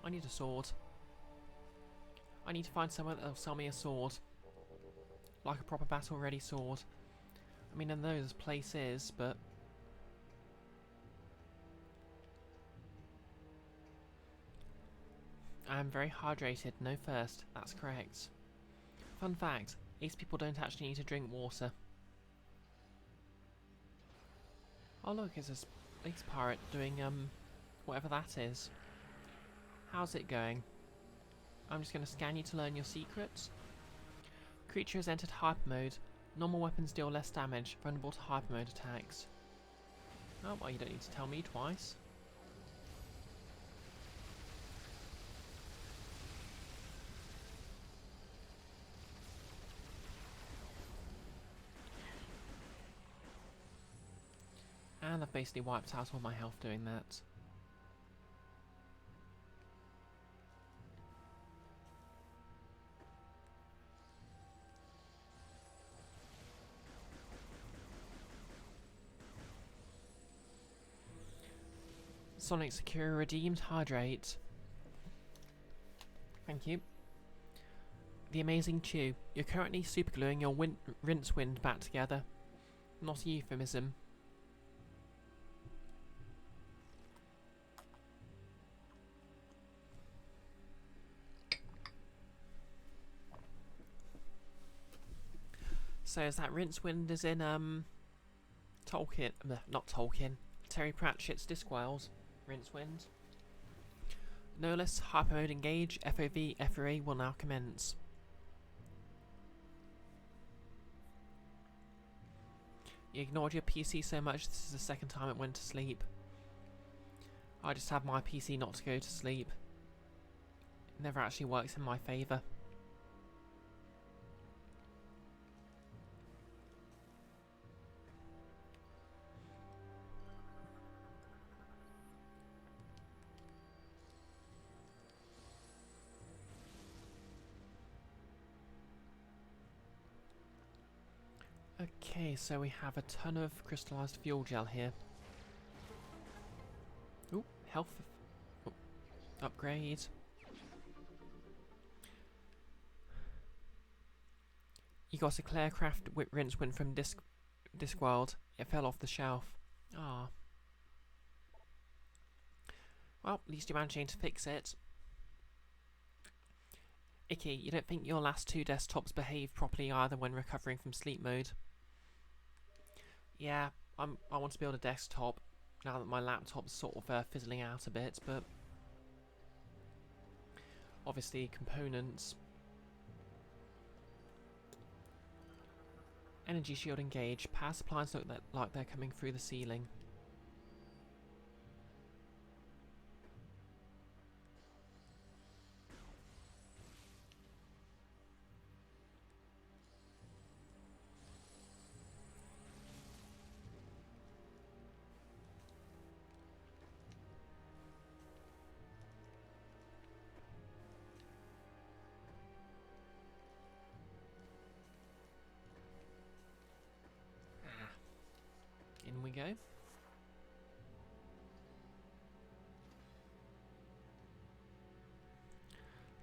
I need a sword. I need to find someone that'll sell me a sword. Like a proper battle-ready sword. I mean, I know there's places, but... I am very hydrated, no thirst. That's correct. Fun fact, ace people don't actually need to drink water. Oh look, it's a space pirate doing, whatever that is. How's it going? I'm just going to scan you to learn your secrets. Creature has entered hyper mode. Normal weapons deal less damage, vulnerable to hyper mode attacks. Oh, well, you don't need to tell me twice. And I've basically wiped out all my health doing that. Sonic Secure redeemed. Hydrate. Thank you. The Amazing Chew. You're currently supergluing your rinse wind back together. Not a euphemism. So is that Rincewind is in Tolkien, not Tolkien, Terry Pratchett's Discworld, Rincewind. No less hyper mode engage, FOV, FRA will now commence. You ignored your PC so much this is the second time it went to sleep. I just have my PC not to go to sleep. It never actually works in my favour. Okay, so we have a ton of crystallized fuel gel here. Ooh, health upgrade. You got a Clarecraft rinse win from Discworld. It fell off the shelf. Ah. Well, at least you're managing to fix it. Icky, you don't think your last two desktops behave properly either when recovering from sleep mode? Yeah, I want to build a desktop now that my laptop's sort of fizzling out a bit, but obviously components. Energy shield engaged. Power supplies look like they're coming through the ceiling. In we go.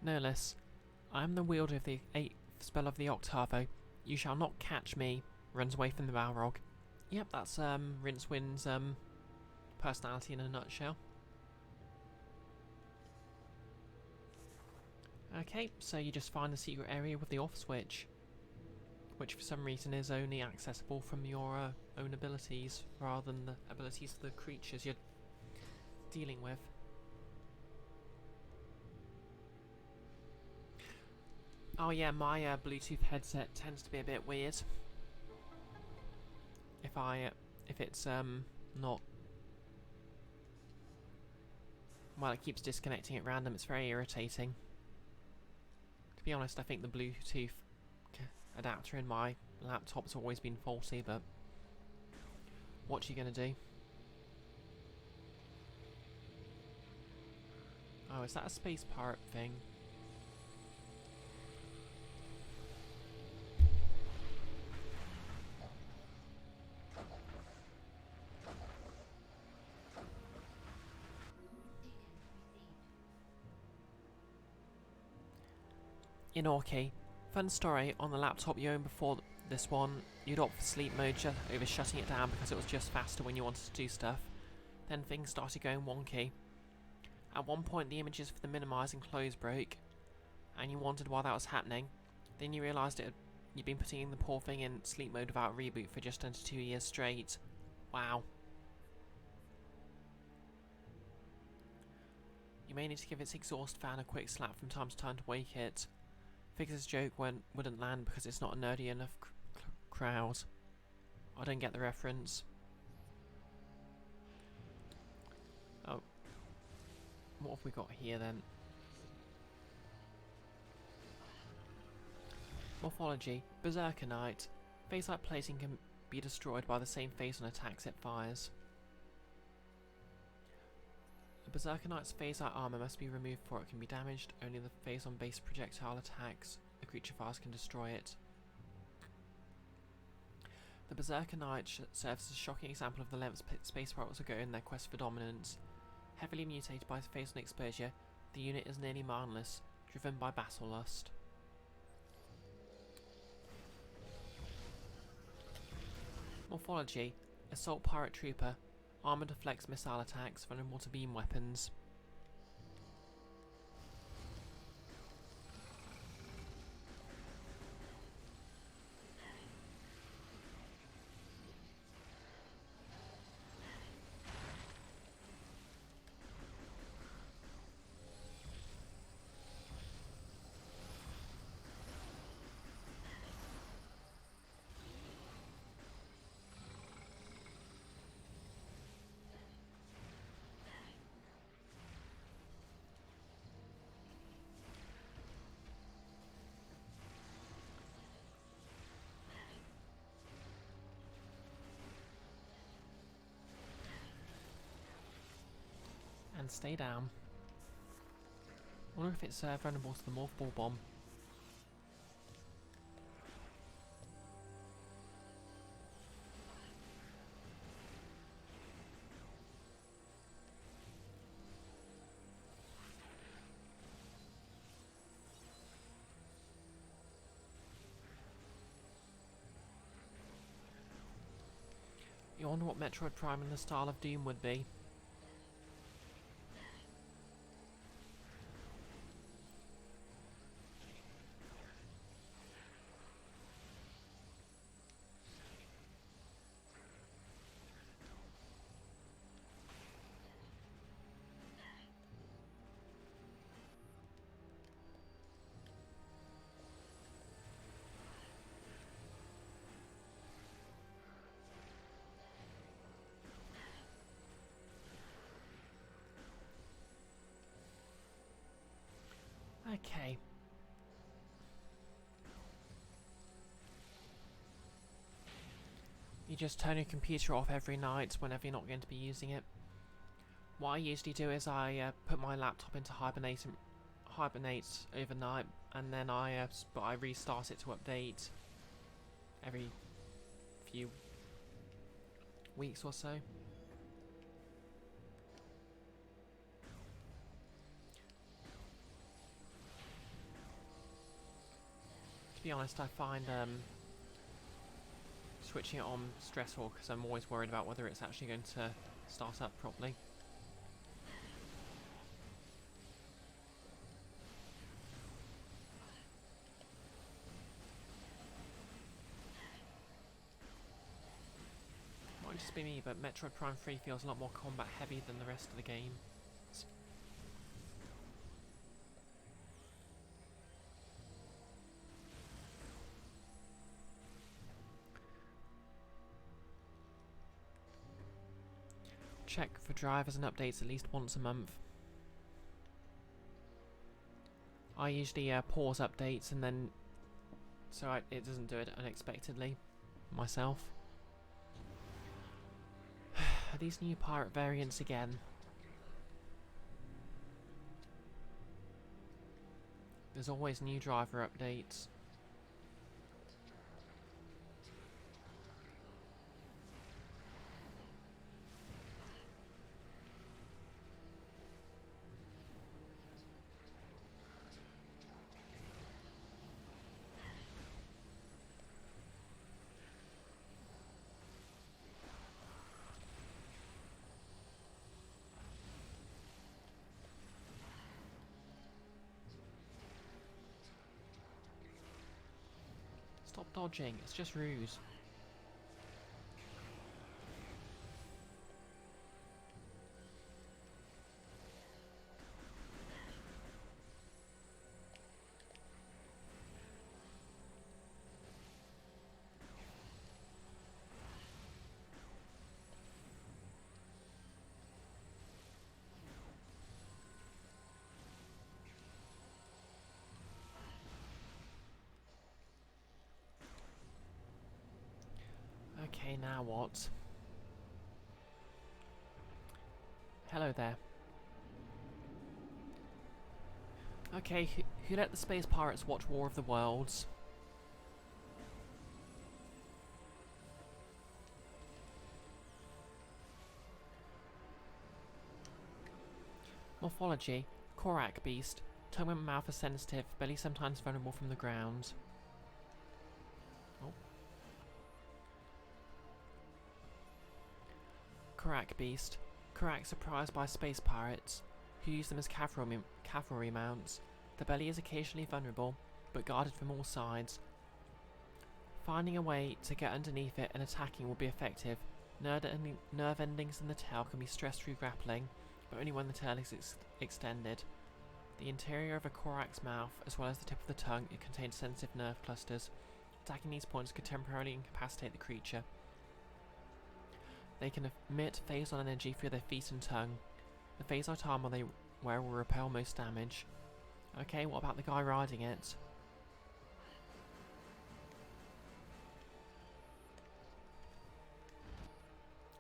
No less. I am the wielder of the 8th spell of the Octavo. You shall not catch me. Runs away from the Balrog. Yep, that's Rincewind's personality in a nutshell. Okay, so you just find the secret area with the off switch, which for some reason is only accessible from your own abilities rather than the abilities of the creatures you're dealing with. Oh yeah, my Bluetooth headset tends to be a bit weird. If it's not, well, it keeps disconnecting at random. It's very irritating. To be honest, I think the Bluetooth adapter in my laptop's always been faulty, but what you gonna do? Oh, is that a space pirate thing? Inorki. Fun story, on the laptop you owned before this one, you'd opt for sleep mode over shutting it down because it was just faster when you wanted to do stuff. Then things started going wonky. At one point the images for the minimise and close broke, and you wondered why that was happening. Then you realised you'd been putting the poor thing in sleep mode without reboot for just under 2 years straight. Wow. You may need to give its exhaust fan a quick slap from time to time to wake it. Figures joke wouldn't land because it's not a nerdy enough crowd. I don't get the reference. Oh. What have we got here then? Morphology. Berserker Knight. Face-like plating can be destroyed by the same face on attacks it fires. The Berserker Knight's phase-like armor must be removed before it can be damaged. Only the phase-on base projectile attacks a creature fires can destroy it. The Berserker Knight serves as a shocking example of the lengths space pirates will go in their quest for dominance. Heavily mutated by phase-on exposure, the unit is nearly mindless, driven by battle lust. Morphology. Assault Pirate Trooper. Armor deflects missile attacks, vulnerable to beam weapons. And stay down. I wonder if it's vulnerable to the Morph Ball Bomb. wonder what Metroid Prime in the style of Doom would be. Okay. You just turn your computer off every night whenever you're not going to be using it. What I usually do is I put my laptop into hibernate overnight, and then I restart it to update every few weeks or so. To be honest, I find switching it on stressful because I'm always worried about whether it's actually going to start up properly. Might just be me, but Metroid Prime 3 feels a lot more combat heavy than the rest of the game. Check for drivers and updates at least once a month. I usually pause updates and then it doesn't do it unexpectedly myself. Are these new pirate variants again? There's always new driver updates. Stop dodging, it's just ruse. Okay, now what? Hello there. Okay, who let the space pirates watch War of the Worlds? Morphology: Korak beast. Tongue and mouth are sensitive, belly sometimes vulnerable from the ground. Oh. Korak beast. Korak surprised by space pirates, who use them as cavalry mounts. The belly is occasionally vulnerable, but guarded from all sides. Finding a way to get underneath it and attacking will be effective. Nerve endings in the tail can be stressed through grappling, but only when the tail is extended. The interior of a Korak's mouth, as well as the tip of the tongue, it contains sensitive nerve clusters. Attacking these points could temporarily incapacitate the creature. They can emit phasal energy through their feet and tongue. The phasite armor they wear will repel most damage. Okay, what about the guy riding it?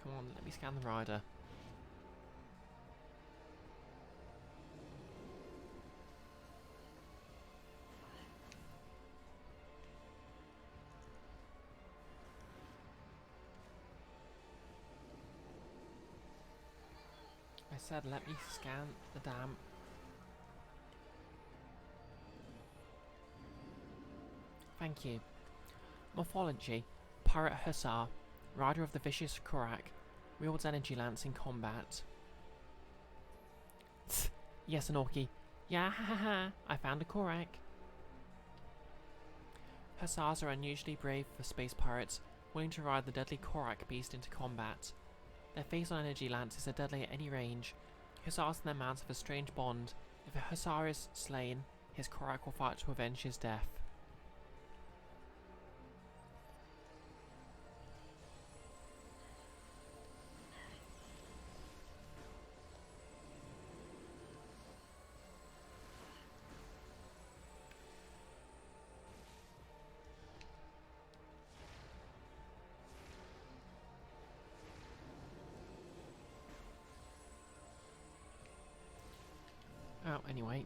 Come on, let me scan the rider. I said let me scan the damn... Thank you. Morphology: Pirate Hussar. rider of the vicious Korak, wields energy lance in combat. Yes, Anorki. Yeah, ha ha ha, I found a Korak. Hussars are unusually brave for space pirates, willing to ride the deadly Korak beast into combat. Their phasal energy lances are deadly at any range. Hussars and their mounts have a strange bond. If a Hussar is slain, his Korak will fight to avenge his death. Oh, anyway.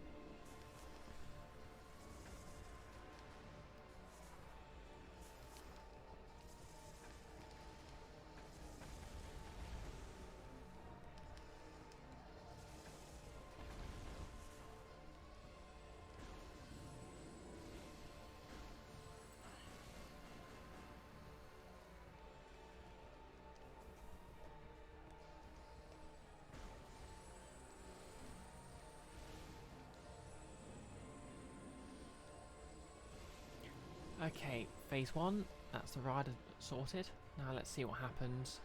Okay, phase 1, that's the rider sorted. Now let's see what happens.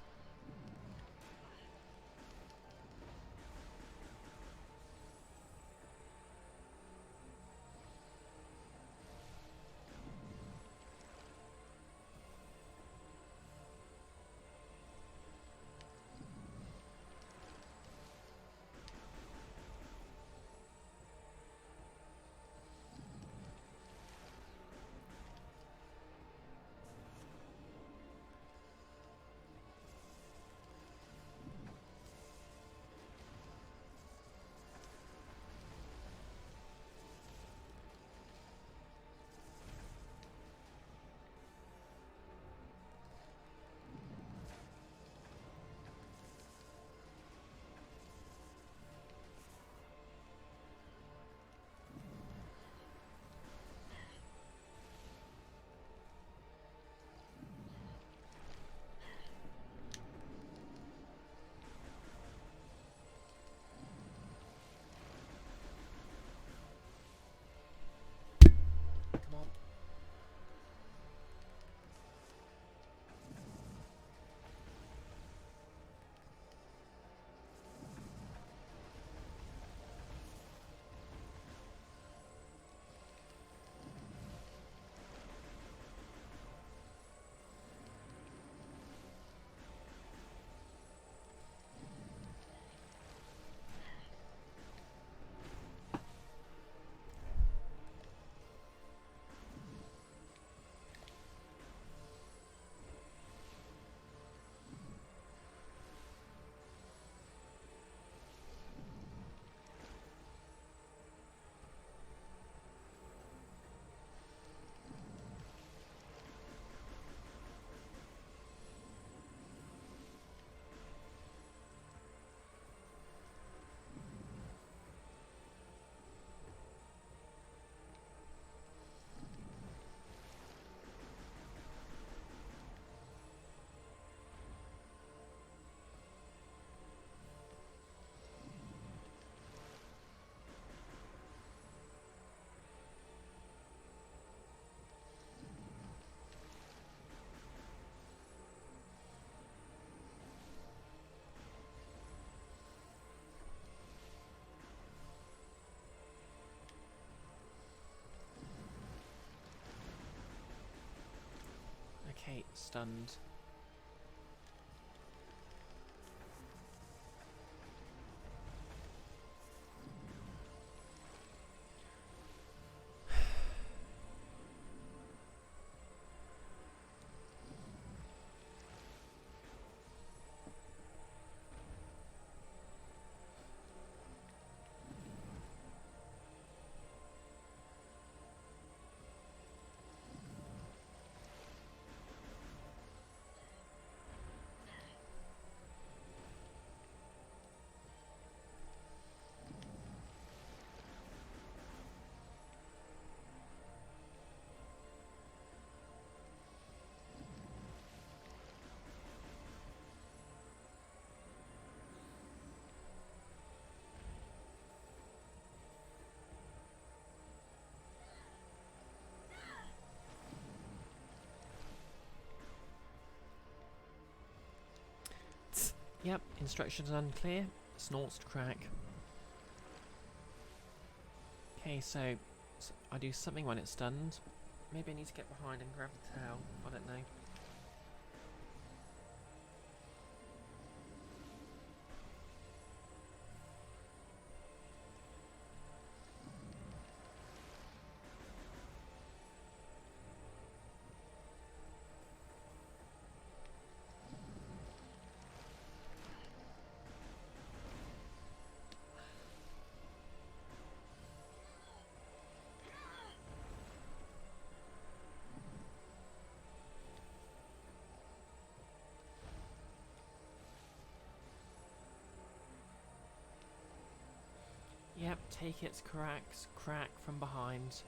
Come on. Okay, stunned. Yep, instructions unclear. Snorts to crack. Okay, so I do something when it's stunned. Maybe I need to get behind and grab the tail. I don't know. Yep, take its cracks, crack from behind.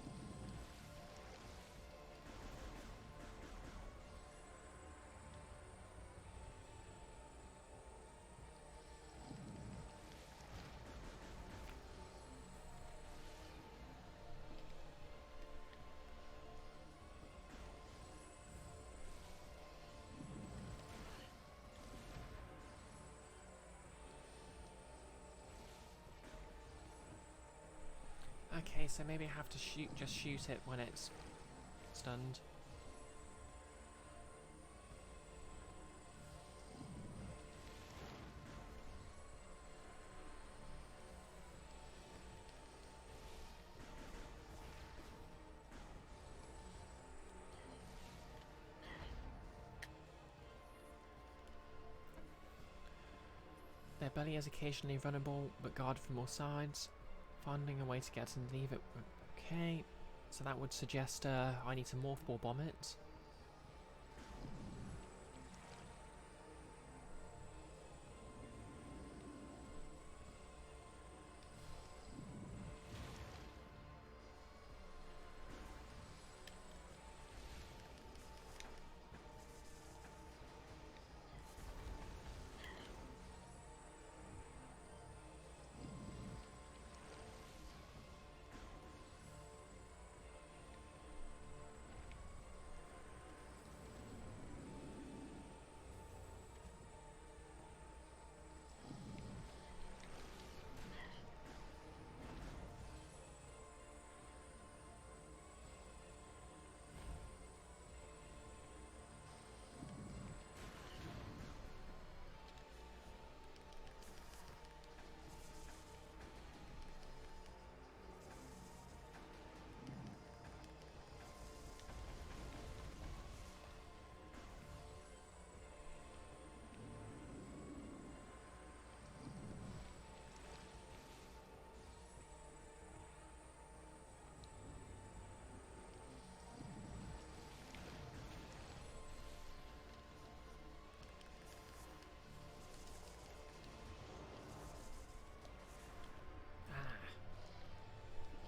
Okay, so maybe I have to just shoot it when it's stunned. Their belly is occasionally vulnerable, but guarded from all sides. Finding a way to get and leave it. Okay, so that would suggest I need to morph ball bomb it.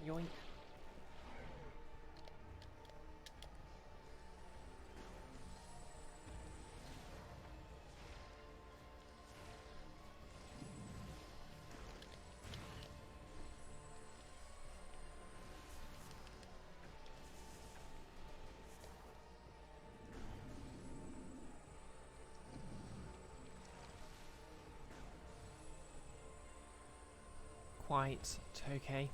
Yoink. Quite okay.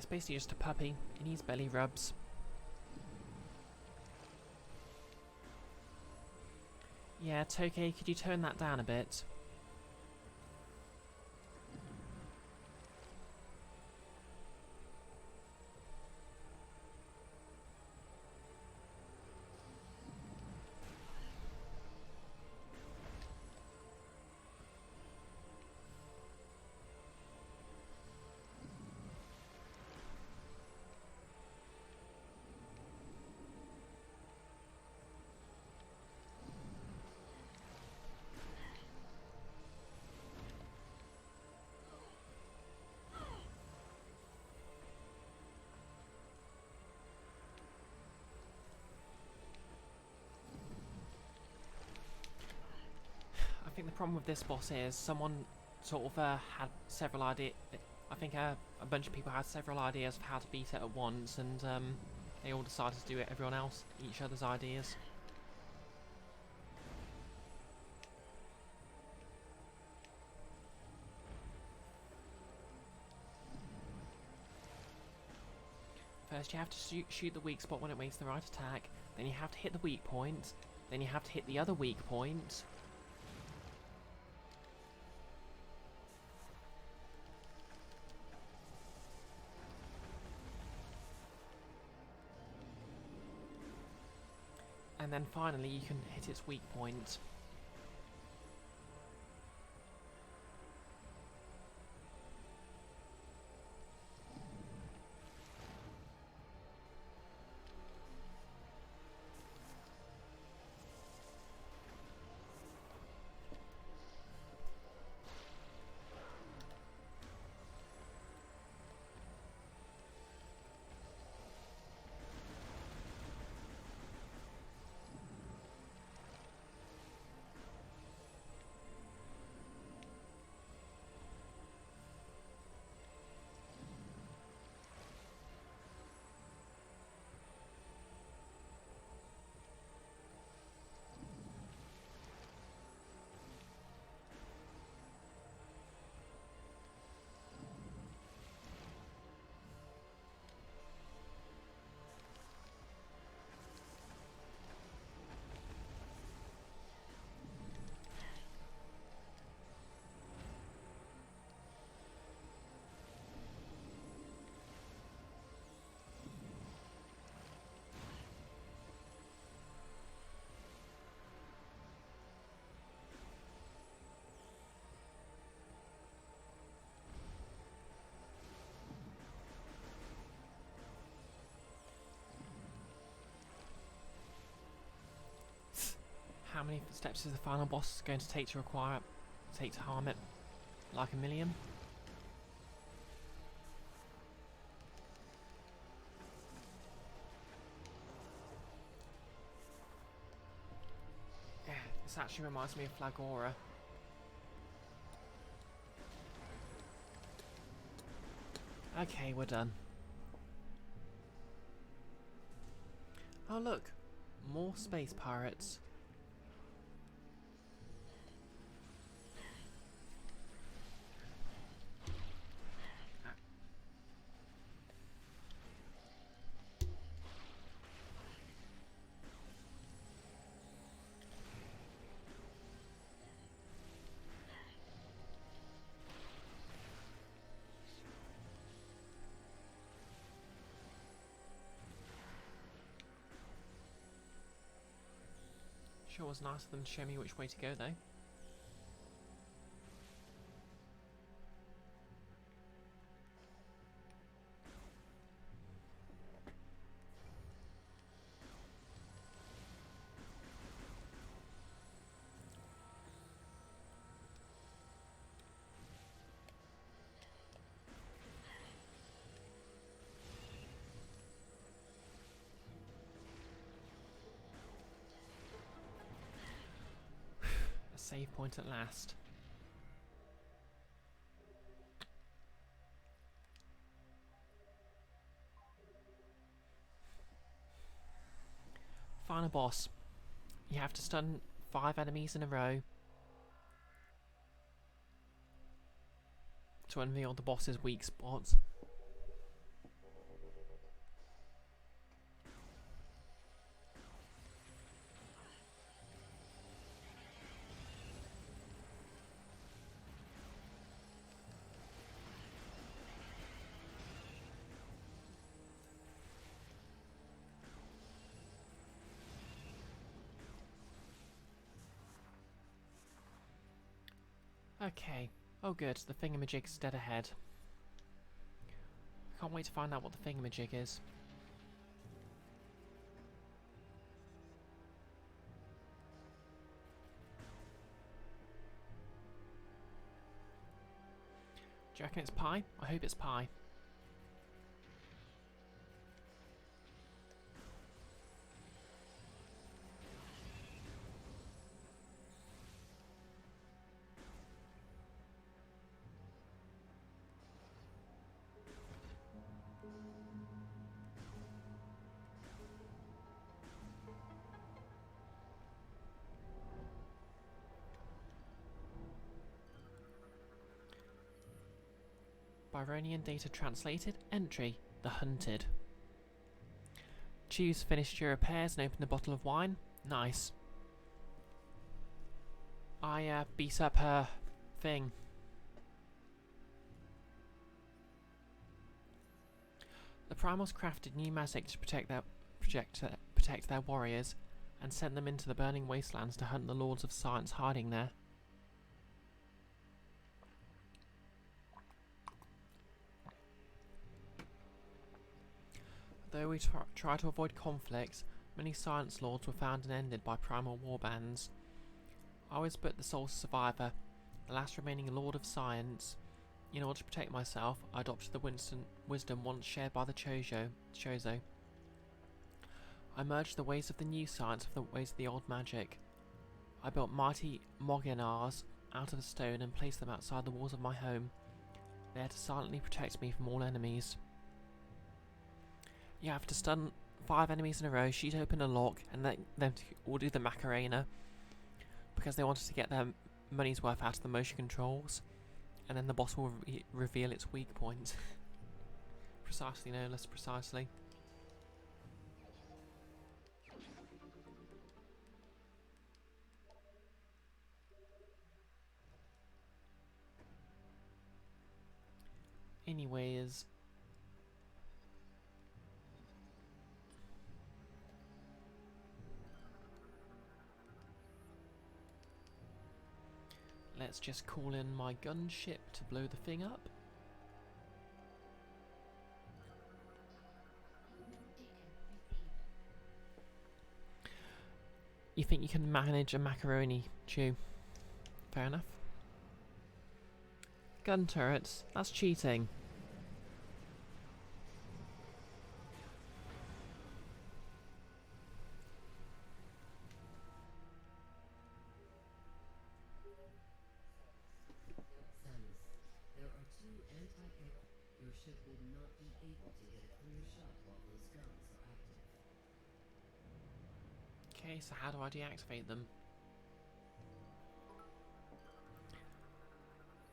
It's basically just a puppy. It needs belly rubs. Yeah, Tokay, could you tone that down a bit? I think the problem with this boss is someone sort of had several ideas. I think a bunch of people had several ideas of how to beat it at once, and they all decided to do it everyone else, each other's ideas. First you have to shoot the weak spot when it makes the right attack, then you have to hit the weak point, then you have to hit the other weak point. And then finally you can hit its weak point. How many steps is the final boss going to take to harm it? Like a million? Yeah, this actually reminds me of Flagora. Okay, we're done. Oh look, more space pirates. Sure was nice of them to show me which way to go though. A save point at last. Final boss. You have to stun 5 enemies in a row to unveil the boss's weak spots. Okay. Oh good, the thingamajig's dead ahead. Can't wait to find out what the thingamajig is. Do you reckon it's pie? I hope it's pie. Byronian data translated. Entry. The Hunted. Choose finished your repairs and open a bottle of wine. Nice. I beat up her thing. The Primals crafted new magic to protect their warriors and sent them into the burning wastelands to hunt the Lords of Science hiding there. Though we try to avoid conflicts, many Science Lords were found and ended by primal warbands. I was but the sole survivor, the last remaining Lord of Science. In order to protect myself, I adopted the wisdom once shared by the Chozo. I merged the ways of the new science with the ways of the old magic. I built mighty Moginars out of stone and placed them outside the walls of my home, there to silently protect me from all enemies. You have to stun 5 enemies in a row, shoot open a lock, and let them all do the Macarena, because they wanted to get their money's worth out of the motion controls, and then the boss will reveal its weak point. Precisely, no less precisely. Anyways, let's just call in my gunship to blow the thing up. You think you can manage a macaroni, Chew? Fair enough. Gun turrets, that's cheating. Samus, there are 2 anti-air. Your ship will not be able to get a clear shot while those guns are active. Okay, so how do I deactivate them?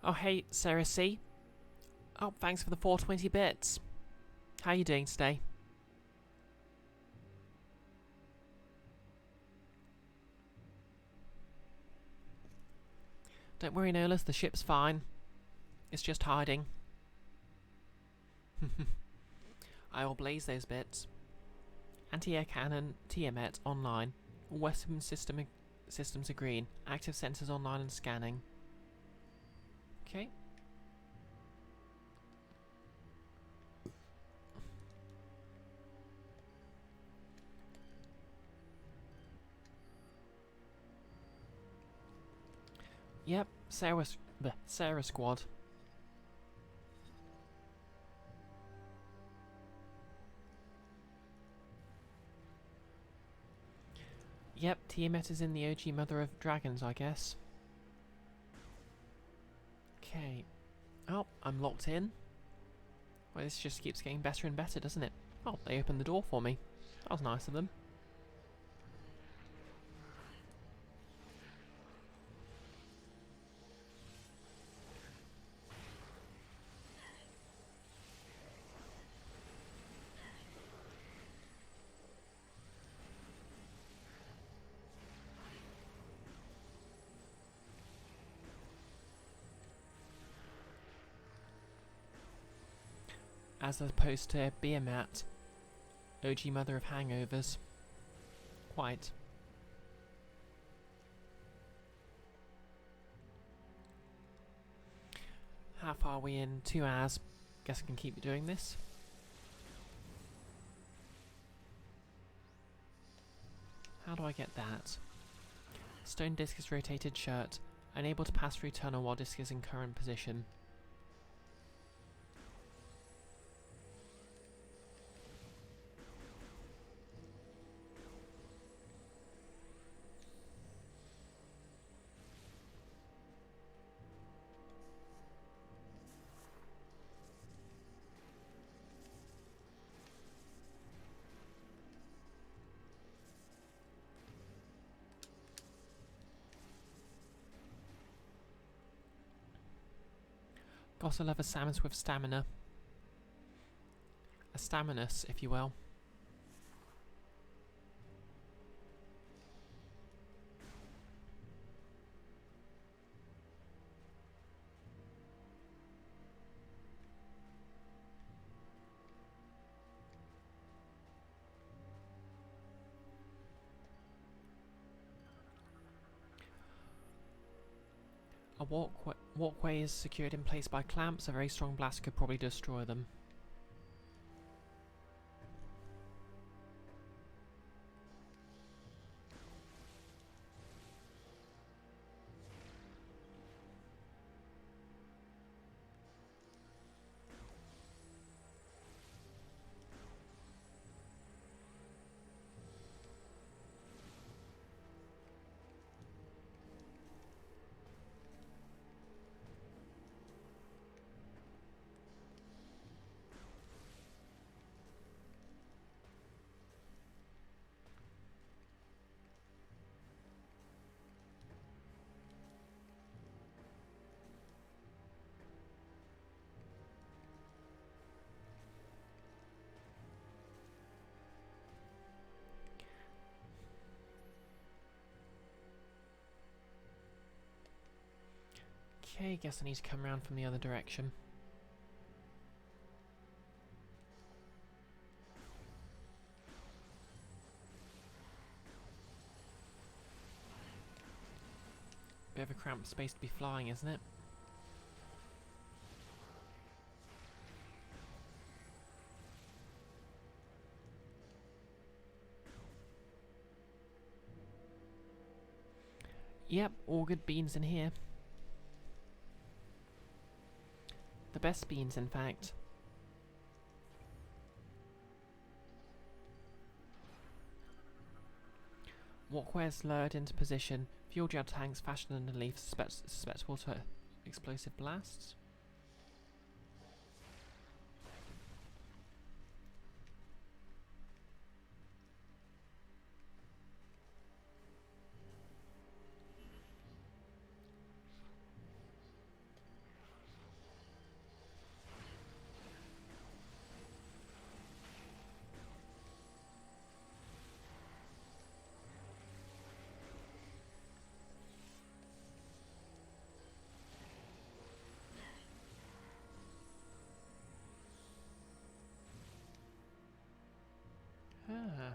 Oh hey, Sarah C. Oh, thanks for the 420 bits. How are you doing today? Don't worry, Nolas, the ship's fine. It's just hiding. I will blaze those bits. Anti-air cannon, Tiamat online. All Western systems are green. Active sensors online and scanning. Okay. Yep, Sarah squad. Yep, Tiamat is in the OG Mother of Dragons, I guess. Okay. Oh, I'm locked in. Well, this just keeps getting better and better, doesn't it? Oh, they opened the door for me. That was nice of them. As opposed to Beermat, OG Mother of Hangovers. Quite. How far are we in? 2 hours. Guess I can keep doing this. How do I get that? Stone disc is rotated shirt. Unable to pass through tunnel while disc is in current position. Gotta love a Samus with stamina. A staminus, if you will. A walkway is secured in place by clamps. A very strong blast could probably destroy them. Okay, guess I need to come around from the other direction. Bit of a cramped space to be flying, isn't it? Yep, all good beans in here. The best beans, in fact. Walkways lured into position. Fuel gel tanks fashioned underneath susceptible to explosive blasts. Ah.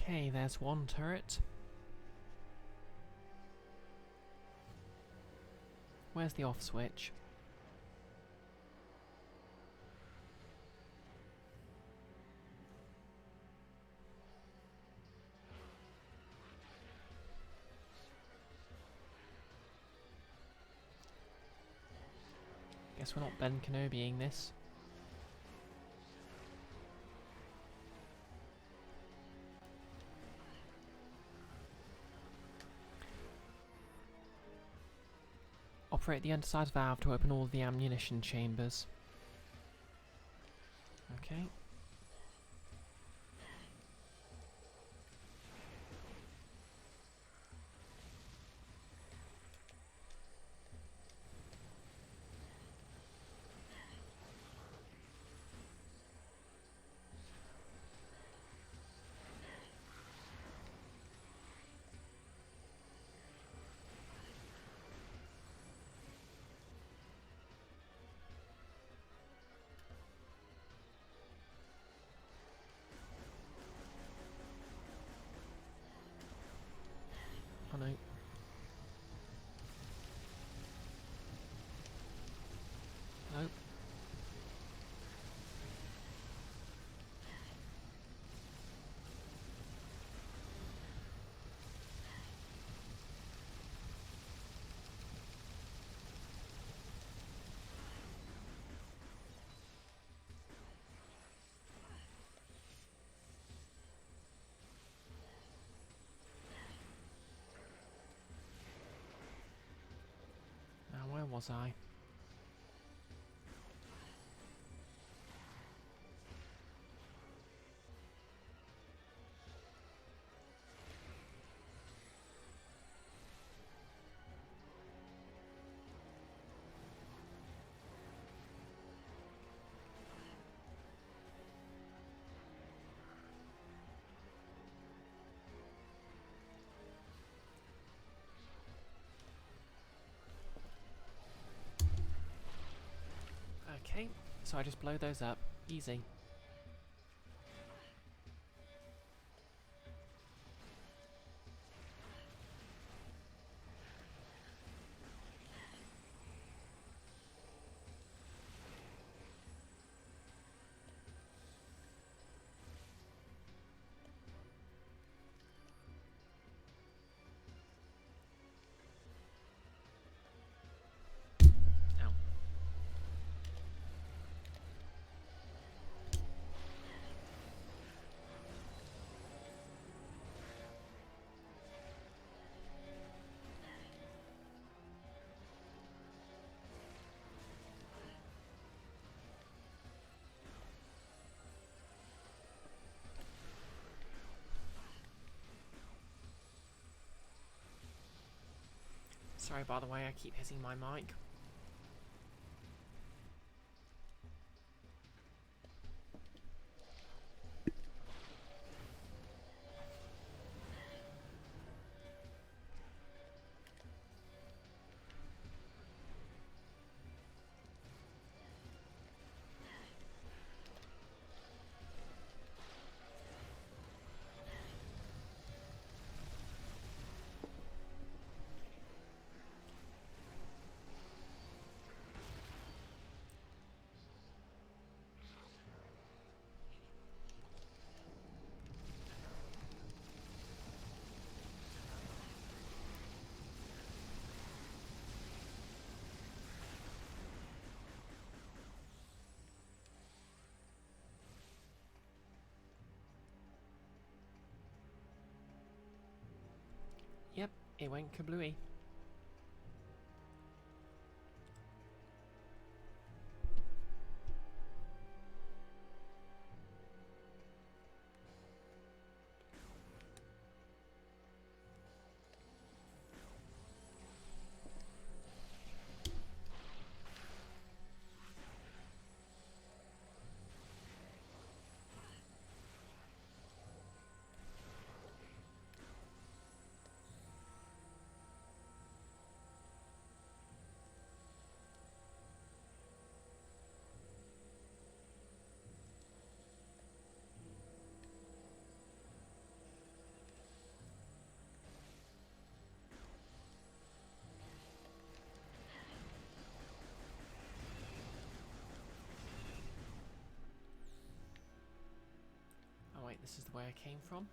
Okay, there's one turret. Where's the off switch? Guess we're not Ben Kenobiing this. Operate the underside valve to open all the ammunition chambers. Okay. Oh no. Nope. Now where was I? Okay, so I just blow those up. Easy. Ow. Sorry, by the way, I keep hitting my mic. Yep, it went kablooey. Oh wait, this is the way I came from?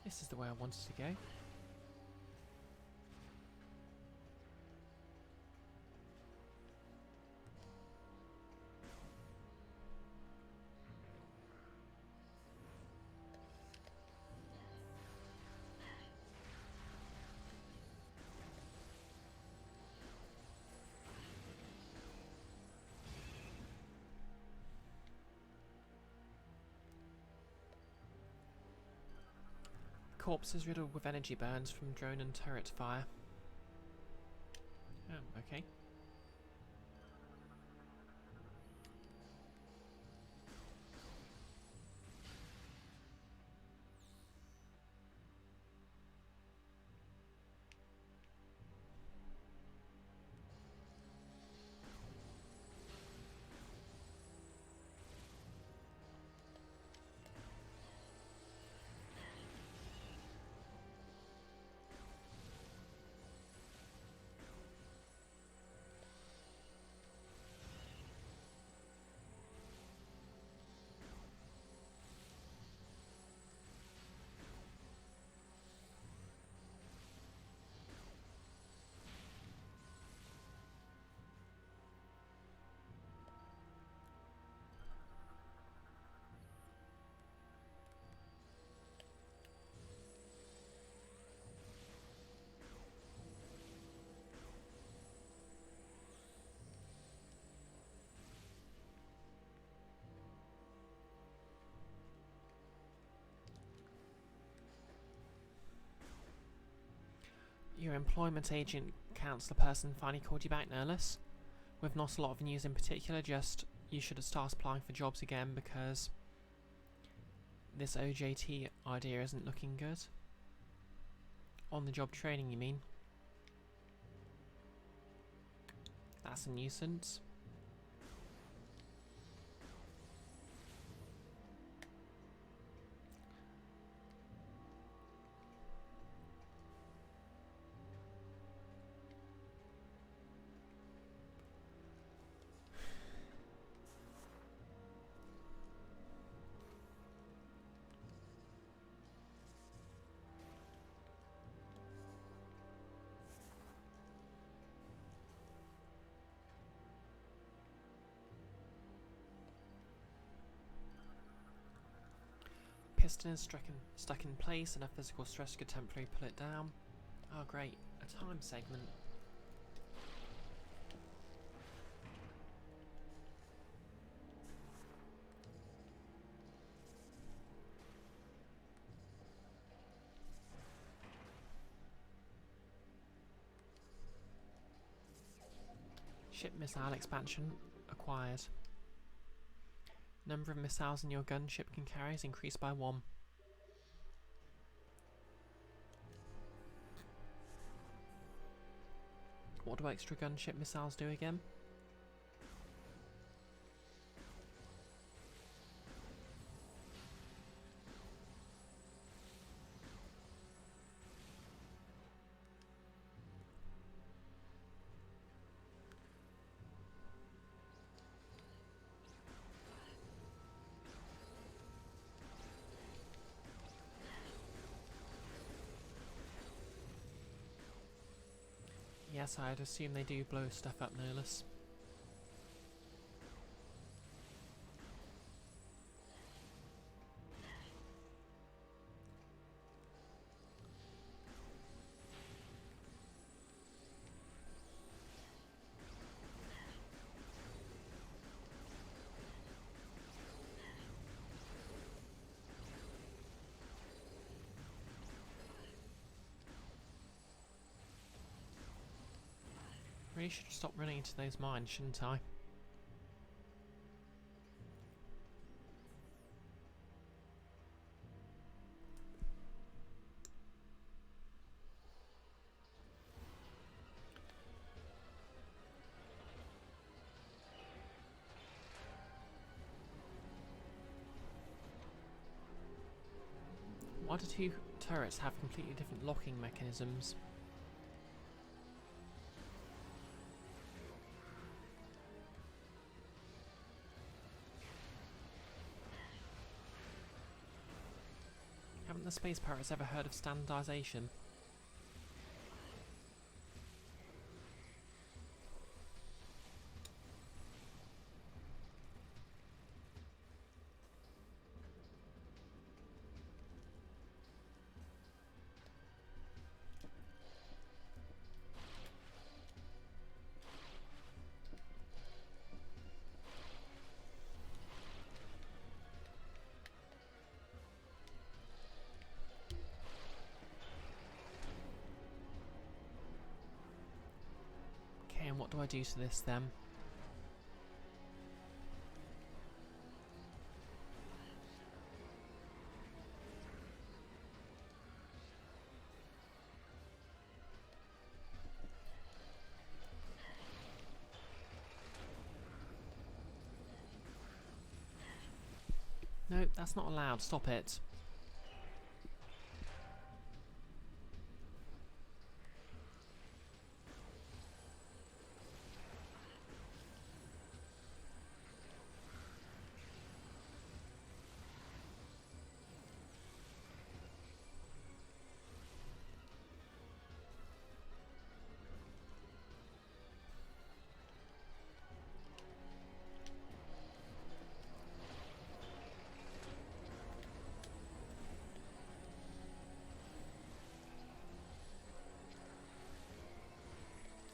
This is the way I wanted to go. Corpse is riddled with energy burns from drone and turret fire. Oh, okay. Your employment agent counsellor person finally called you back, Nerlus. With not a lot of news in particular, just you should have started applying for jobs again because this OJT idea isn't looking good. On the job training, you mean? That's a nuisance. Piston is stuck in place and a physical stress could temporarily pull it down. Oh great, a time segment. Ship missile expansion acquired. Number of missiles in your gunship can carry is increased by 1. What do extra gunship missiles do again? Yes, I'd assume they do blow stuff up, Nerlus. Really should stop running into those mines, shouldn't I? Why do 2 turrets have completely different locking mechanisms? Haven't haven't the space pirates ever heard of standardization? Okay, and what do I do to this then? No, that's not allowed. Stop it.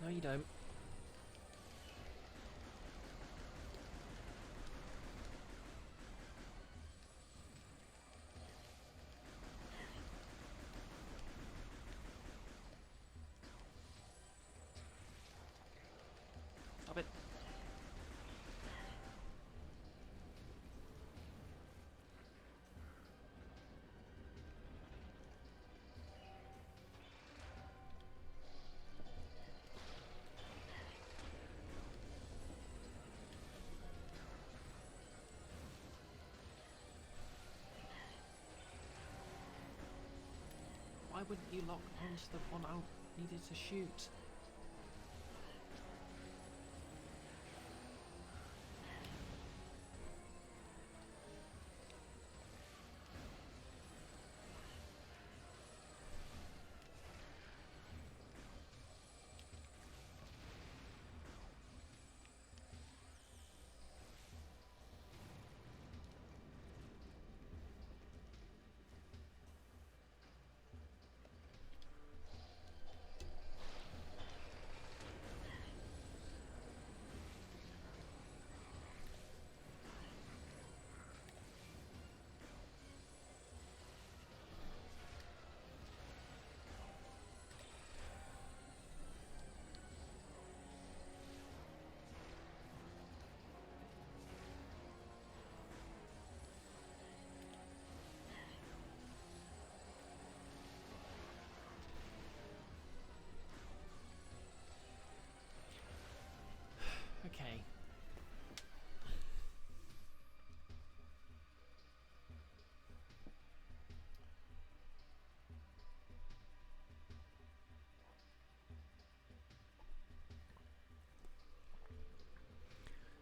No, you don't. Stop it. Why wouldn't you lock onto the one I needed to shoot? Okay.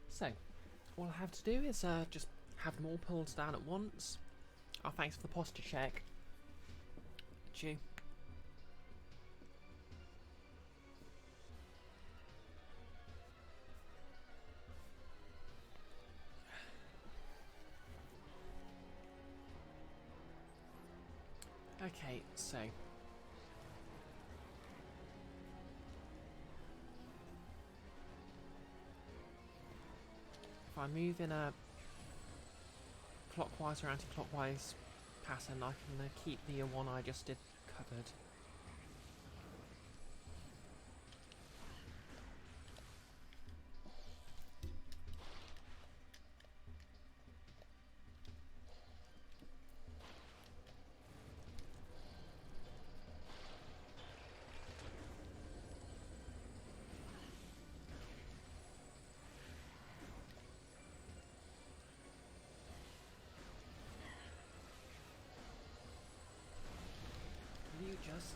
So, all I have to do is just have them all pulled down at once. Oh, thanks for the posture check. Chew. Okay, so if I move in a clockwise or anti-clockwise pattern, I can keep the one I just did covered. You just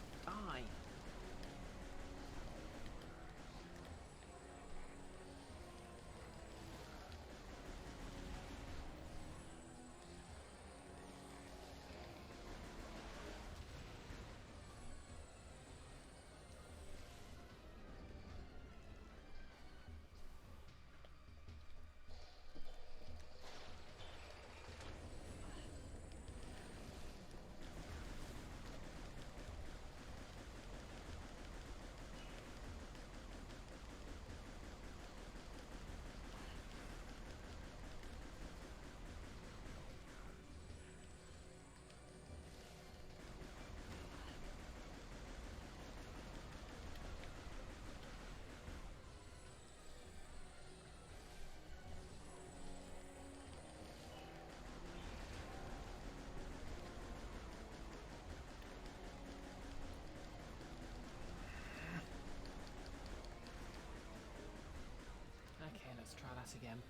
that again.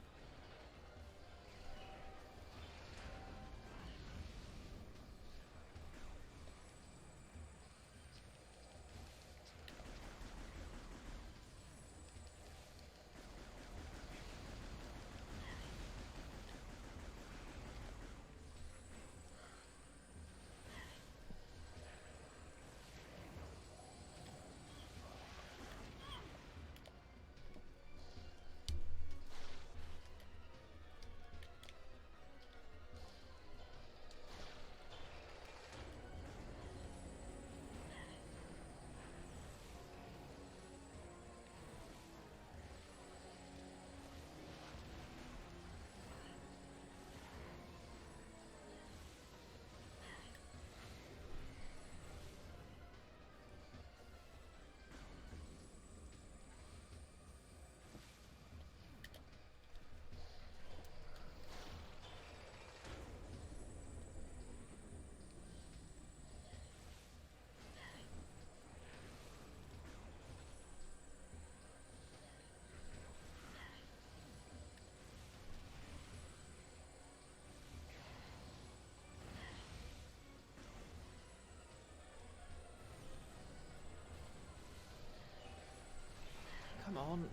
Come on.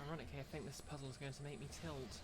Ironically, I think this puzzle is going to make me tilt.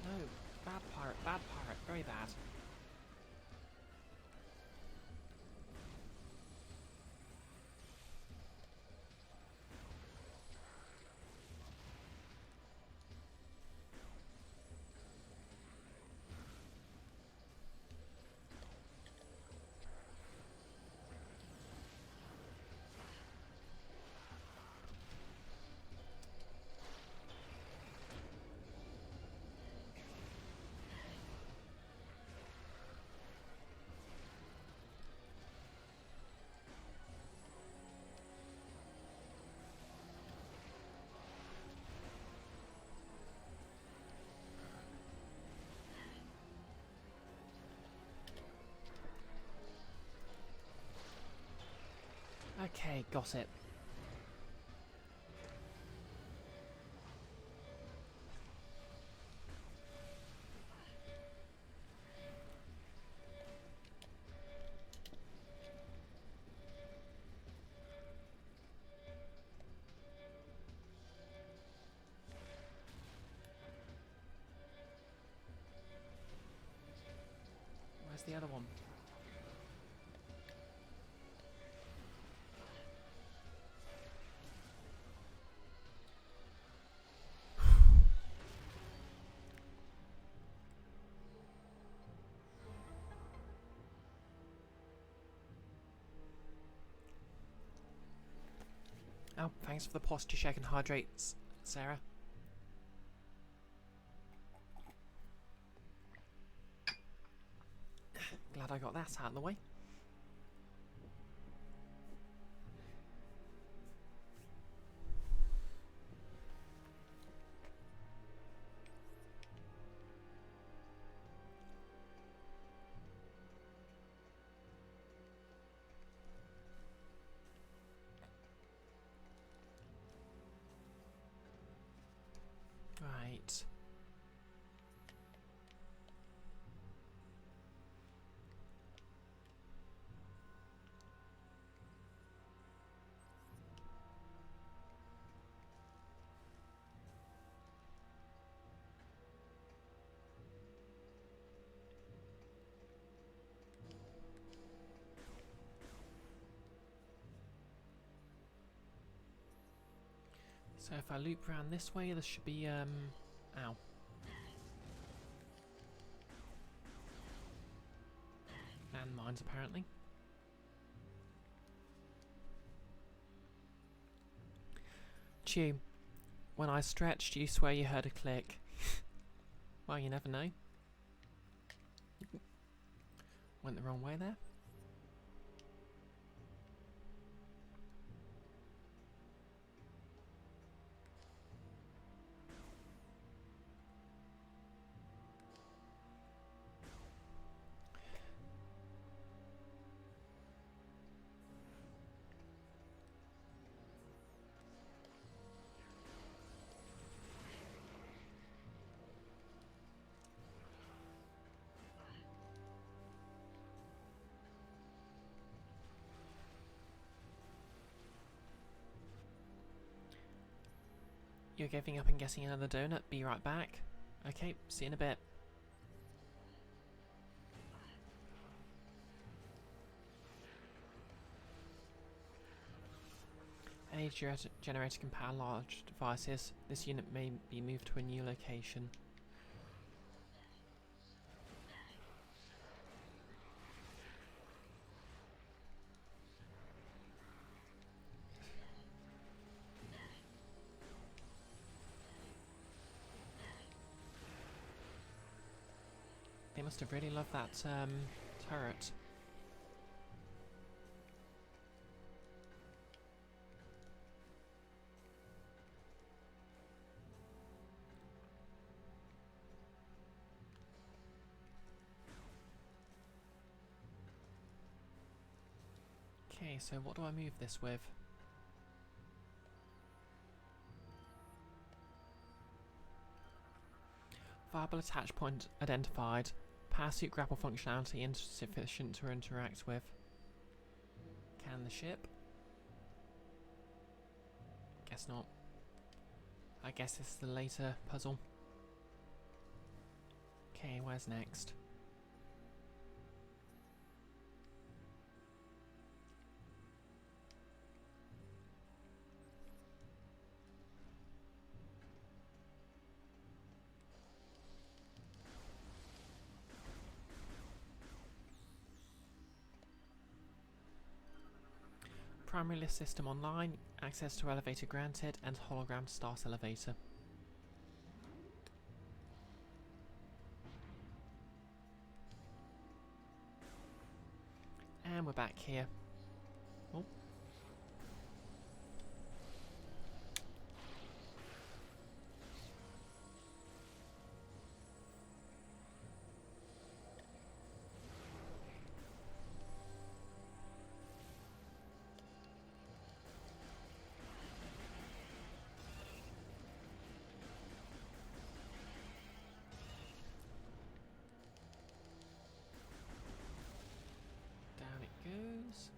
No, bad pirate, very bad. Okay, got it. Where's the other one? Oh, thanks for the posture check and hydrates, Sarah. Glad I got that out of the way. Right. So if I loop around this way, there should be, ow. Landmines, apparently. Chew, when I stretched, you swear you heard a click. Well, you never know. Went the wrong way there. You're giving up and getting another donut? Be right back. Okay, see you in a bit. Energy generator can power large devices. This unit may be moved to a new location. They must have really loved that turret. Okay, so what do I move this with? Viable attach point identified. Power suit grapple functionality insufficient to interact with. Can the ship? Guess not. I guess this is the later puzzle. Okay, where's next? Primary lift system online, access to elevator granted, and hologram to start elevator. And we're back here. Oh. Down it goes.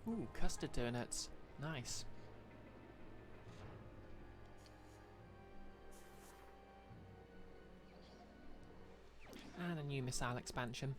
Ooh, custard donuts. Nice. And a new missile expansion.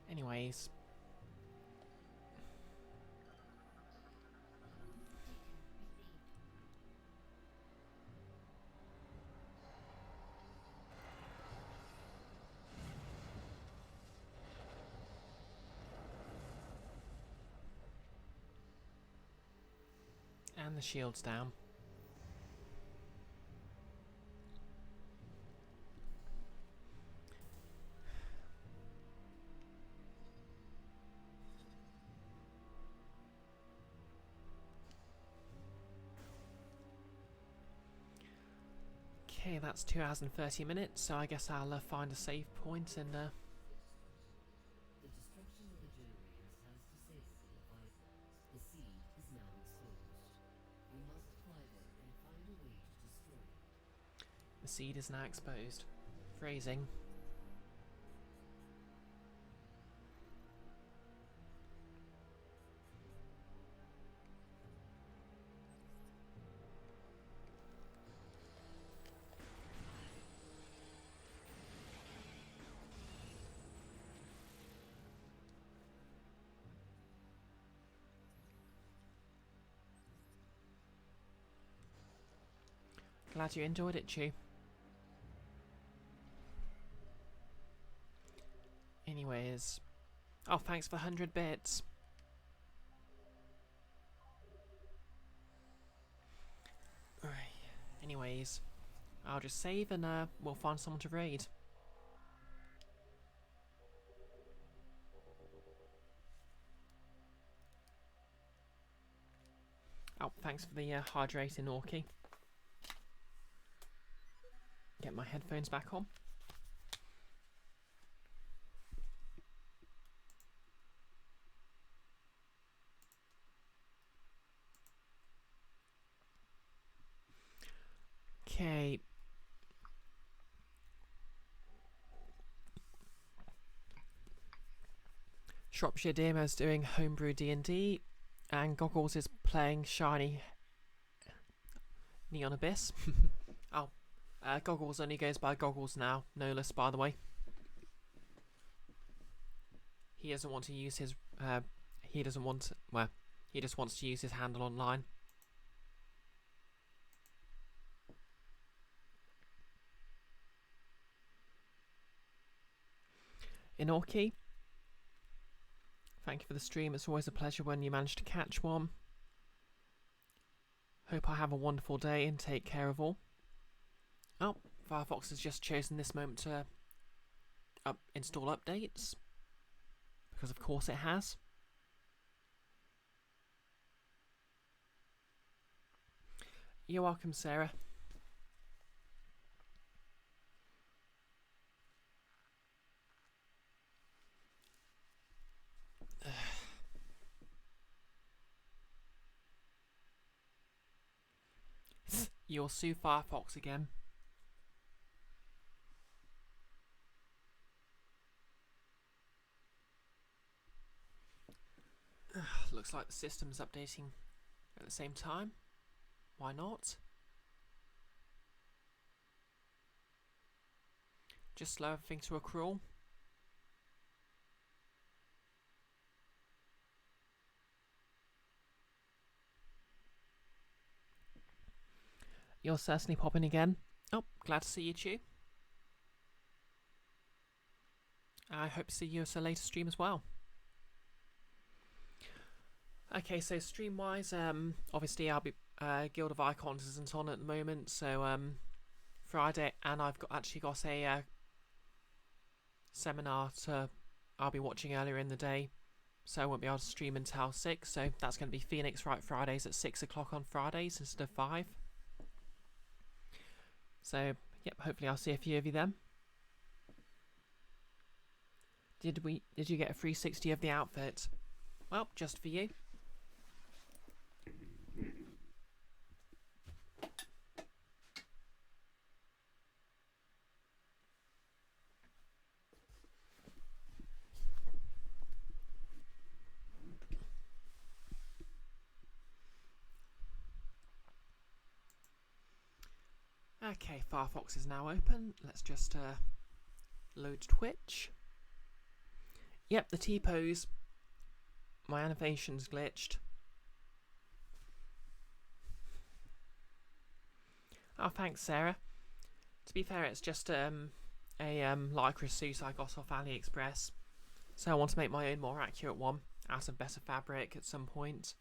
Anyways. And the shield's down. Okay, that's 2 hours and 30 minutes, so I guess I'll find a save point and The destruction of the generators has disabled the device. The seed is now exposed. We must fly there and find a way to destroy it. the seed is now exposed. Phrasing. Glad you enjoyed it, Chew. Anyways. Oh, thanks for the 100 bits. Right. Anyways. I'll just save and we'll find someone to raid. Oh, thanks for the hydrating, Orky. Get my headphones back on. Okay. Shropshire Demo's doing homebrew D&D, and Goggles is playing Shiny Neon Abyss. Oh, Goggles only goes by Goggles now, Nolus, by the way. He doesn't want to use his. He doesn't want. Well, he just wants to use his handle online. Inorki, thank you for the stream. It's always a pleasure when you manage to catch one. Hope I have a wonderful day and take care of all. Oh, Firefox has just chosen this moment to install updates. Because of course it has. You're welcome, Sarah. You'll sue Firefox again. Looks like the system's updating at the same time. Why not? Just slow everything to a crawl. You're certainly popping again. Oh, glad to see you, Chew. I hope to see you at a later stream as well. Okay, so stream-wise, obviously I'll be Guild of Icons isn't on at the moment, so Friday, and I've actually got a seminar I'll be watching earlier in the day, so I won't be able to stream until 6. So that's going to be Phoenix Wright Fridays at 6 o'clock on Fridays instead of 5. So yep, hopefully I'll see a few of you then. Did you get a 360 of the outfit? Well, just for you. Okay, Firefox is now open. Let's just load Twitch. Yep, the T-pose. My animation's glitched. Oh, thanks, Sarah. To be fair, it's just a lycra suit I got off AliExpress. So I want to make my own more accurate one out of better fabric at some point.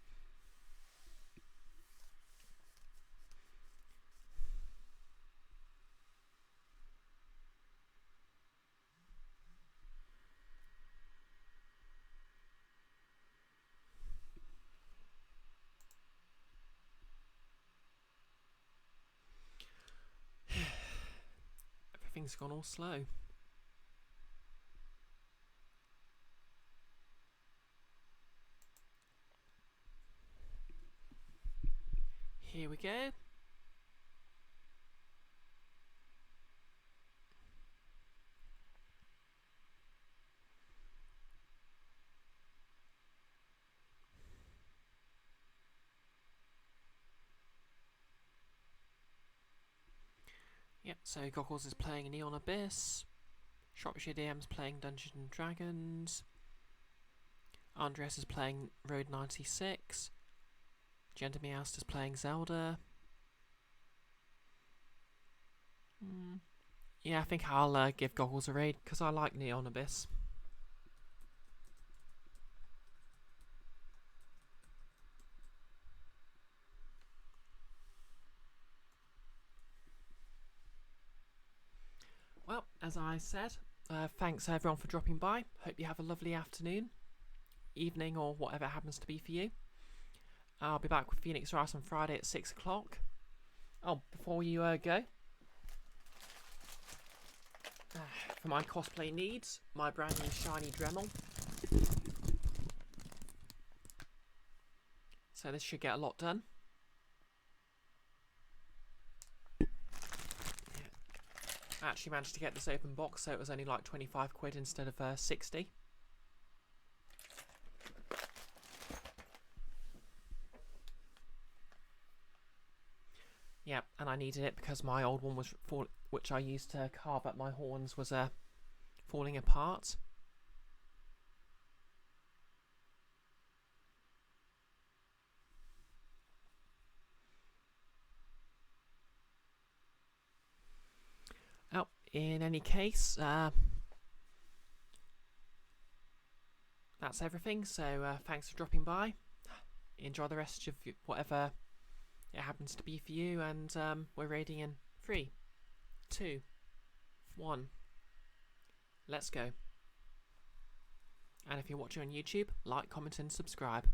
Everything's gone all slow. Here we go. Yep, so Goggles is playing Neon Abyss. Shropshire DM's playing Dungeons and Dragons. Andreas is playing Road 96. Gender Meowst is playing Zelda. Yeah, I think I'll give Goggles a raid because I like Neon Abyss. Well, as I said, thanks everyone for dropping by. Hope you have a lovely afternoon, evening, or whatever it happens to be for you. I'll be back with Phoenix Wright on Friday at 6 o'clock. Oh, before you go, for my cosplay needs, my brand new shiny Dremel. So this should get a lot done. I actually managed to get this open box, so it was only like 25 quid instead of 60. Yeah, and I needed it because my old one was which I used to carve up my horns was falling apart. Oh, in any case, that's everything. So thanks for dropping by. Enjoy the rest of whatever it happens to be for you, and we're raiding in 3, 2, 1. Let's go. And if you're watching on YouTube, like, comment and subscribe.